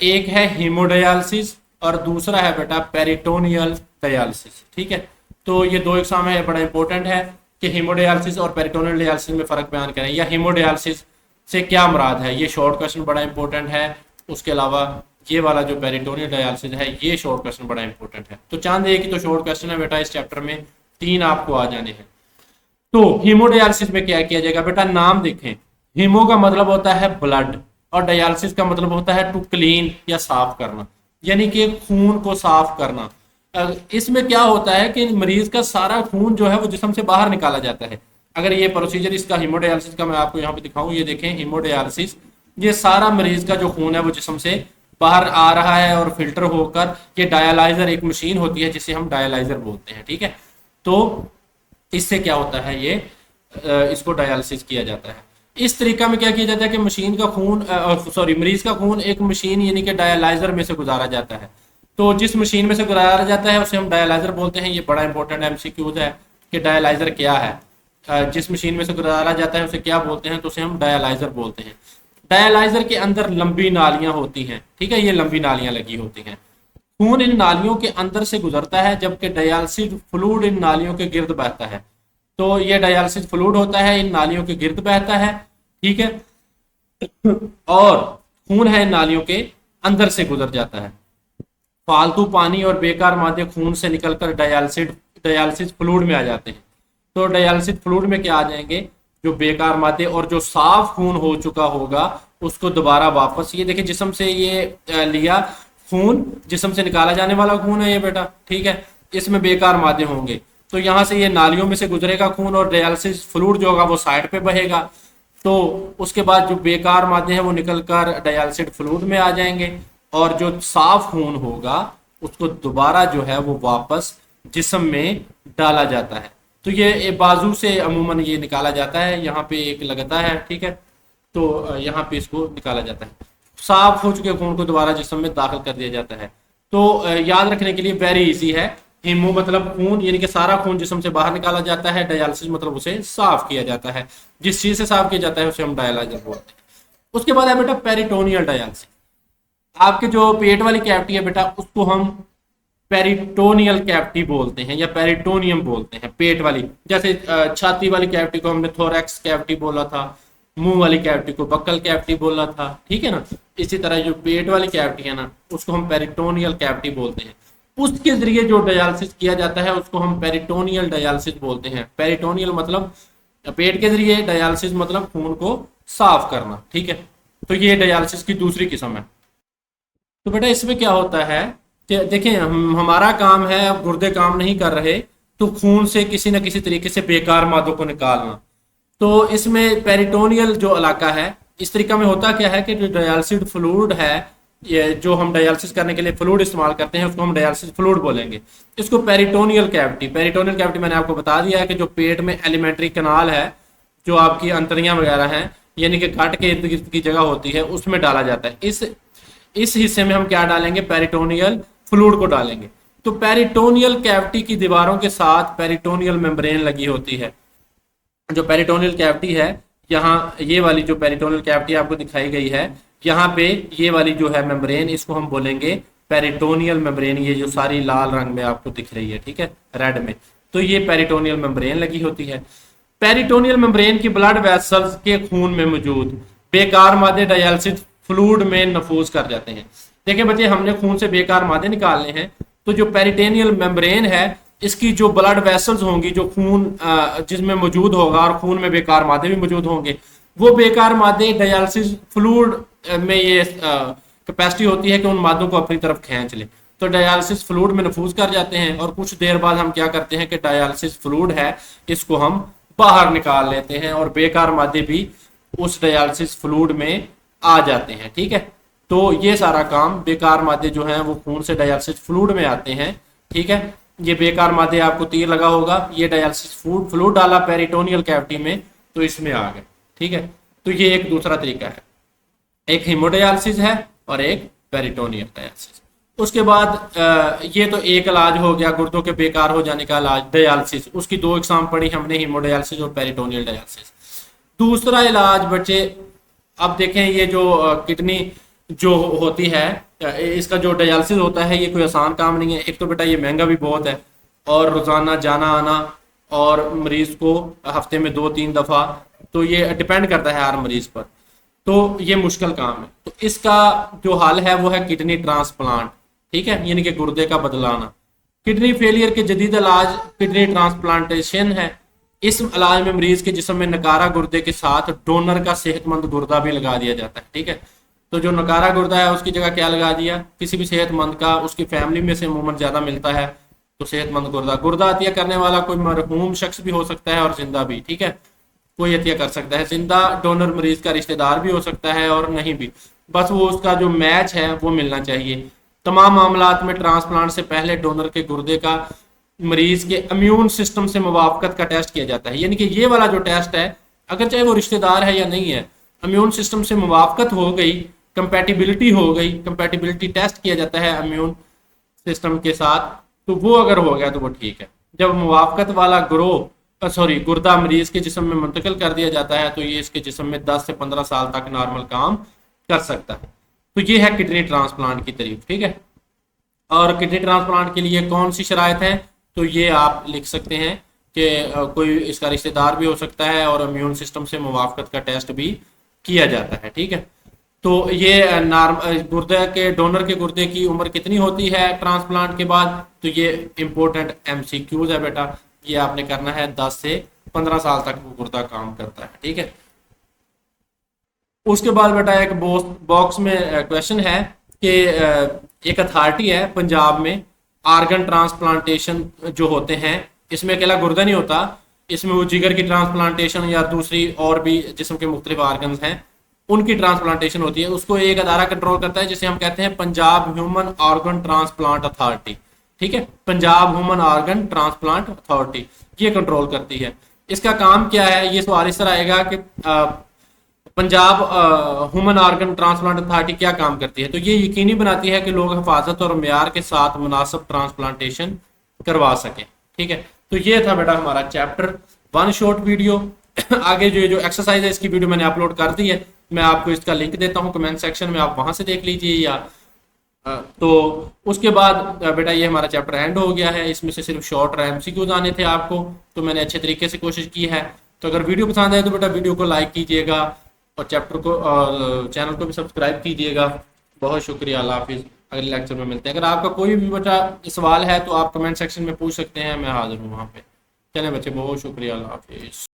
एक है हीमोडायलिसिस और दूसरा है बेटा पेरिटोनियल डायलिसिस, ठीक है। तो ये दो इकसाम है, बड़ा इंपॉर्टेंट है कि हीमोडायलिसिस और पेरिटोनियल डायलिसिस में फ़र्क बयान करें, या हीमोडायलिसिस से क्या मुराद है, ये शॉर्ट क्वेश्चन बड़ा इंपॉर्टेंट है। उसके अलावा ये वाला जो पेरिटोनियल डायलिसिस है, ये शॉर्ट क्वेश्चन बड़ा इंपॉर्टेंट है। तो चांद एक ही तो शॉर्ट क्वेश्चन है बेटा इस चैप्टर में, 3 आपको आ जाने हैं। तो हीमोडायलिसिस में क्या किया जाएगा बेटा, नाम देखें, हीमो का मतलब होता है ब्लड और डायलिसिस का मतलब होता है टू क्लीन या साफ करना, यानी कि खून को साफ करना। इसमें क्या होता है कि मरीज का सारा खून जो है वो जिस्म से बाहर निकाला जाता है। अगर ये प्रोसीजर इसका हीमोडायलिसिस का मैं आपको यहाँ पे दिखाऊं, ये देखें हीमोडायलिसिस, ये सारा मरीज का जो खून है वो जिस्म से बाहर आ रहा है और फिल्टर होकर ये डायलाइजर, एक मशीन होती है जिसे हम डायलाइजर बोलते हैं, ठीक है। तो इससे क्या होता है, ये इसको डायलिसिस किया जाता है। इस तरीका में क्या किया जाता है कि मशीन का खून सॉरी मरीज का खून एक मशीन यानी कि डायलाइजर में से गुजारा जाता है। तो जिस मशीन में से गुजारा जाता है उसे हम डायलाइजर बोलते हैं। ये बड़ा इंपॉर्टेंट एमसीक्यूज है कि डायलाइजर क्या है, जिस मशीन में से गुजारा जाता है उसे क्या बोलते हैं, तो उसे हम डायलाइजर बोलते हैं। डायलाइजर के अंदर लंबी नालियां होती हैं, ठीक है, ये लंबी नालियां लगी होती हैं। खून इन नालियों के अंदर से गुजरता है जबकि डायलिसिस फ्लूइड इन नालियों के गिर्द बहता है। तो ये डायलिसिस फ्लूइड होता है, इन नालियों के गिर्द बहता है, ठीक है, और खून है इन नालियों के अंदर से गुजर जाता है। फालतू पानी और बेकार मादे खून से निकलकर डायलिसिस फ्लूइड में आ जाते हैं। तो डायलिसिस फ्लूइड में क्या आ जाएंगे, जो बेकार मादे और जो साफ खून हो चुका होगा उसको दोबारा वापस, ये देखिए जिस्म से ये लिया खून, जिस्म से निकाला जाने वाला खून है ये बेटा, ठीक है, इसमें बेकार मादे होंगे तो यहाँ से ये नालियों में से गुजरेगा खून और डायलिसिस फ्लूइड जो होगा वो साइड पे बहेगा। तो उसके बाद जो बेकार मादे हैं वो निकलकर डायलिसिस फ्लूइड में आ जाएंगे और जो साफ खून होगा उसको दोबारा जो है वो वापस जिस्म में डाला जाता है। तो ये बाजू से अमूमन ये निकाला जाता है, यहाँ पे एक लगता है, ठीक है, तो यहाँ पे इसको निकाला जाता है। साफ हो चुके खून को दोबारा जिस्म में दाखिल कर दिया जाता है। तो याद रखने के लिए वेरी इजी है, हीमो मतलब खून यानी कि सारा खून जिस्म से बाहर निकाला जाता है, डायलिसिस मतलब उसे साफ किया जाता है, जिस चीज से साफ किया जाता है उसे हम डायलाइजर बोलते हैं। उसके बाद है बेटा पेरिटोनियल डायलिसिस। आपके जो पेट वाली कैविटी है बेटा उसको हम पेरिटोनियल कैविटी बोलते हैं या पेरिटोनियम बोलते हैं, पेट वाली। जैसे छाती वाली कैविटी को हमने थोरैक्स कैविटी बोला था, मुंह वाली कैविटी को बक्कल कैविटी बोला था, ठीक है ना। इसी तरह जो पेट वाली कैविटी है ना उसको हम पेरिटोनियल कैविटी बोलते हैं। उसके जरिए जो डायलिसिस किया जाता है उसको हम पेरिटोनियल डायलिसिस बोलते हैं। पेरिटोनियल मतलब पेट के जरिए, डायलिसिस मतलब खून को साफ करना, ठीक है। तो ये डायलिसिस की दूसरी किस्म है। तो बेटा इसमें क्या होता है कि देखें, हमारा काम है, अब गुर्दे काम नहीं कर रहे तो खून से किसी न किसी तरीके से बेकार मादों को निकालना। तो इसमें पेरिटोनियल जो इलाका है, इस तरीका में होता क्या है कि जो डायलिसिस फ्लूइड है, ये जो हम डायलिसिस करने के लिए फ्लूइड इस्तेमाल करते हैं उसको हम डायलिसिस फ्लूइड बोलेंगे। इसको पेरिटोनियल कैविटी मैंने आपको बता दिया है कि जो पेट में एलिमेंट्री कनाल है, जो आपकी अंतड़ियां वगैरह हैं यानी कि गट के इर्द गिर्द की जगह होती है, उसमें डाला जाता है। इस हिस्से में हम क्या डालेंगे, पेरिटोनियल फ्लूइड को डालेंगे। तो पेरिटोनियल कैविटी की दीवारों के साथ पेरिटोनियल मेम्ब्रेन लगी होती है। जो पेरिटोनियल कैविटी है, यहाँ ये वाली जो पेरिटोनियल कैविटी आपको दिखाई गई है, यहाँ पे ये वाली जो है मेम्ब्रेन, इसको हम बोलेंगे पेरिटोनियल मेम्ब्रेन। ये जो सारी लाल रंग में आपको दिख रही है, ठीक है, रेड में, तो ये पेरिटोनियल मेम्ब्रेन लगी होती है। पेरिटोनियल मेम्ब्रेन की ब्लड वेसल्स के खून में मौजूद बेकार मादे डायलिसिस फ्लूइड में नफूज कर जाते हैं। देखिए बच्चे, हमने खून से बेकार मादे निकालने हैं, तो जो पेरिटोनियल मेम्ब्रेन है इसकी जो ब्लड वेसल्स होंगी, जो खून जिसमें मौजूद होगा और खून में बेकार मादे भी मौजूद होंगे, वो बेकार मादे डायलिसिस फ्लूइड में ये कैपेसिटी होती है कि उन मादों को अपनी तरफ खींच ले, तो डायलिसिस फ्लूइड में नफूज कर जाते हैं। और कुछ देर बाद हम क्या करते हैं कि डायलिसिस फ्लूइड है इसको हम बाहर निकाल लेते हैं और बेकार मादे भी उस डायलिसिस फ्लूइड में आ जाते हैं, ठीक है। तो ये सारा काम, बेकार मादे जो हैं वो खून से डायलिसिस फ्लूइड में आते हैं, ठीक है, ये बेकार मादे आपको तीर लगा होगा, ये डायलिसिस फ्लूइड डाला पेरिटोनियल कैविटी में तो इसमें आ गए। ठीक है, तो ये एक दूसरा तरीका है, एक हीमोडायलिसिस है और एक पेरिटोनियल डायलिसिस। उसके बाद ये तो एक इलाज हो गया गुर्दों के बेकार हो जाने का इलाज, डायलिसिस। उसकी दो एग्जाम पढ़ी हमने, हीमोडायलिसिस और पेरिटोनियल डायलिसिस। दूसरा इलाज बच्चे, अब देखें ये जो किडनी जो होती है, इसका जो डायलिसिस होता है ये कोई आसान काम नहीं है। एक तो बेटा ये महंगा भी बहुत है, और रोजाना जाना आना, और मरीज को हफ्ते में 2-3 दफा, तो ये डिपेंड करता है हर मरीज पर, तो ये मुश्किल काम है। तो इसका जो हल है वो है किडनी ट्रांसप्लांट। ठीक है, यानी कि गुर्दे का बदलाना। किडनी फेलियर के जदीद इलाज किडनी ट्रांसप्लांटेशन है। इस इलाज में मरीज के जिस्म में नकारा गुर्दे के साथ डोनर का सेहतमंद गुर्दा भी लगा दिया जाता है। ठीक है, तो जो नकारा गुर्दा है उसकी जगह क्या लगा दिया, किसी भी सेहतमंद का, उसकी फैमिली में से अमूमन ज्यादा मिलता है, तो सेहतमंद गुर्दा। गुर्दा अतिया करने वाला कोई मरहूम शख्स भी हो सकता है और जिंदा भी। ठीक है, कोई अतिया कर सकता है। जिंदा डोनर मरीज का रिश्तेदार भी हो सकता है और नहीं भी, बस वो उसका जो मैच है वो मिलना चाहिए। तमाम मामलात में ट्रांसप्लांट से पहले डोनर के गुर्दे का मरीज के इम्यून सिस्टम से मुवाफकत का टेस्ट किया जाता है। यानी कि ये वाला जो टेस्ट है, अगर चाहे वो रिश्तेदार है या नहीं है, इम्यून सिस्टम से मुवाफकत हो गई, कंपैटिबिलिटी हो गई, कंपैटिबिलिटी टेस्ट किया जाता है इम्यून सिस्टम के साथ, तो वो अगर हो गया तो वो ठीक है। जब मुवाफकत वाला गुर्दा मरीज के जिस्म में मुंतकिल कर दिया जाता है तो ये इसके जिस्म में 10 से 15 साल तक नॉर्मल काम कर सकता है। तो ये है किडनी ट्रांसप्लांट की तारीफ। ठीक है, और किडनी ट्रांसप्लांट के लिए कौन सी शराइत है, तो ये आप लिख सकते हैं कि कोई इसका रिश्तेदार भी हो सकता है और इम्यून सिस्टम से मुवाफकत का टेस्ट भी किया जाता है। ठीक है, तो ये गुर्दे के डोनर के गुर्दे की उम्र कितनी होती है ट्रांसप्लांट के बाद, तो ये इंपॉर्टेंट एमसीक्यूज है बेटा, ये आपने करना है। 10 से 15 साल तक वो गुर्दा काम करता है। ठीक है, उसके बाद बेटा एक बॉक्स में क्वेश्चन है कि एक अथॉरिटी है पंजाब में, आर्गन ट्रांसप्लांटेशन जो होते हैं, इसमें अकेला गुर्दा नहीं होता, इसमें वो जिगर की ट्रांसप्लांटेशन या दूसरी और भी जिस्म के मुख्तलिफ आर्गन हैं उनकी ट्रांसप्लांटेशन होती है। उसको एक अदारा कंट्रोल करता है जिसे हम कहते हैं Punjab human organ transplant authority. ठीक है, Punjab human organ transplant authority ये कंट्रोल करती है। इसका काम क्या है, ये सवाल इस तरह आएगा कि Punjab human organ transplant authority क्या काम करती है, तो ये यकीनी बनाती है कि लोग हिफाजत और म्यार के साथ मुनासिब ट्रांसप्लांटेशन करवा सकें। ठीक है, तो ये था बेटा हमारा चैप्टर 1 शॉर्ट वीडियो। आगे जो एक्सरसाइज है इसकी वीडियो मैंने अपलोड कर दी है, मैं आपको इसका लिंक देता हूँ कमेंट सेक्शन में, आप वहां से देख लीजिए या तो उसके बाद बेटा ये हमारा चैप्टर एंड हो गया है। इसमें से सिर्फ शॉर्ट और एमसीक्यूज आने थे आपको, तो मैंने अच्छे तरीके से कोशिश की है। तो अगर वीडियो पसंद आए तो बेटा वीडियो को लाइक कीजिएगा और चैप्टर को और चैनल को भी सब्सक्राइब कीजिएगा। बहुत शुक्रिया, अल्लाह हाफिज़। अगले लेक्चर में मिलते हैं। अगर आपका कोई भी बेटा सवाल है तो आप कमेंट सेक्शन में पूछ सकते हैं, मैं हाजिर हूँ वहाँ पे। चलें बच्चे, बहुत शुक्रिया, अल्लाह हाफिज़।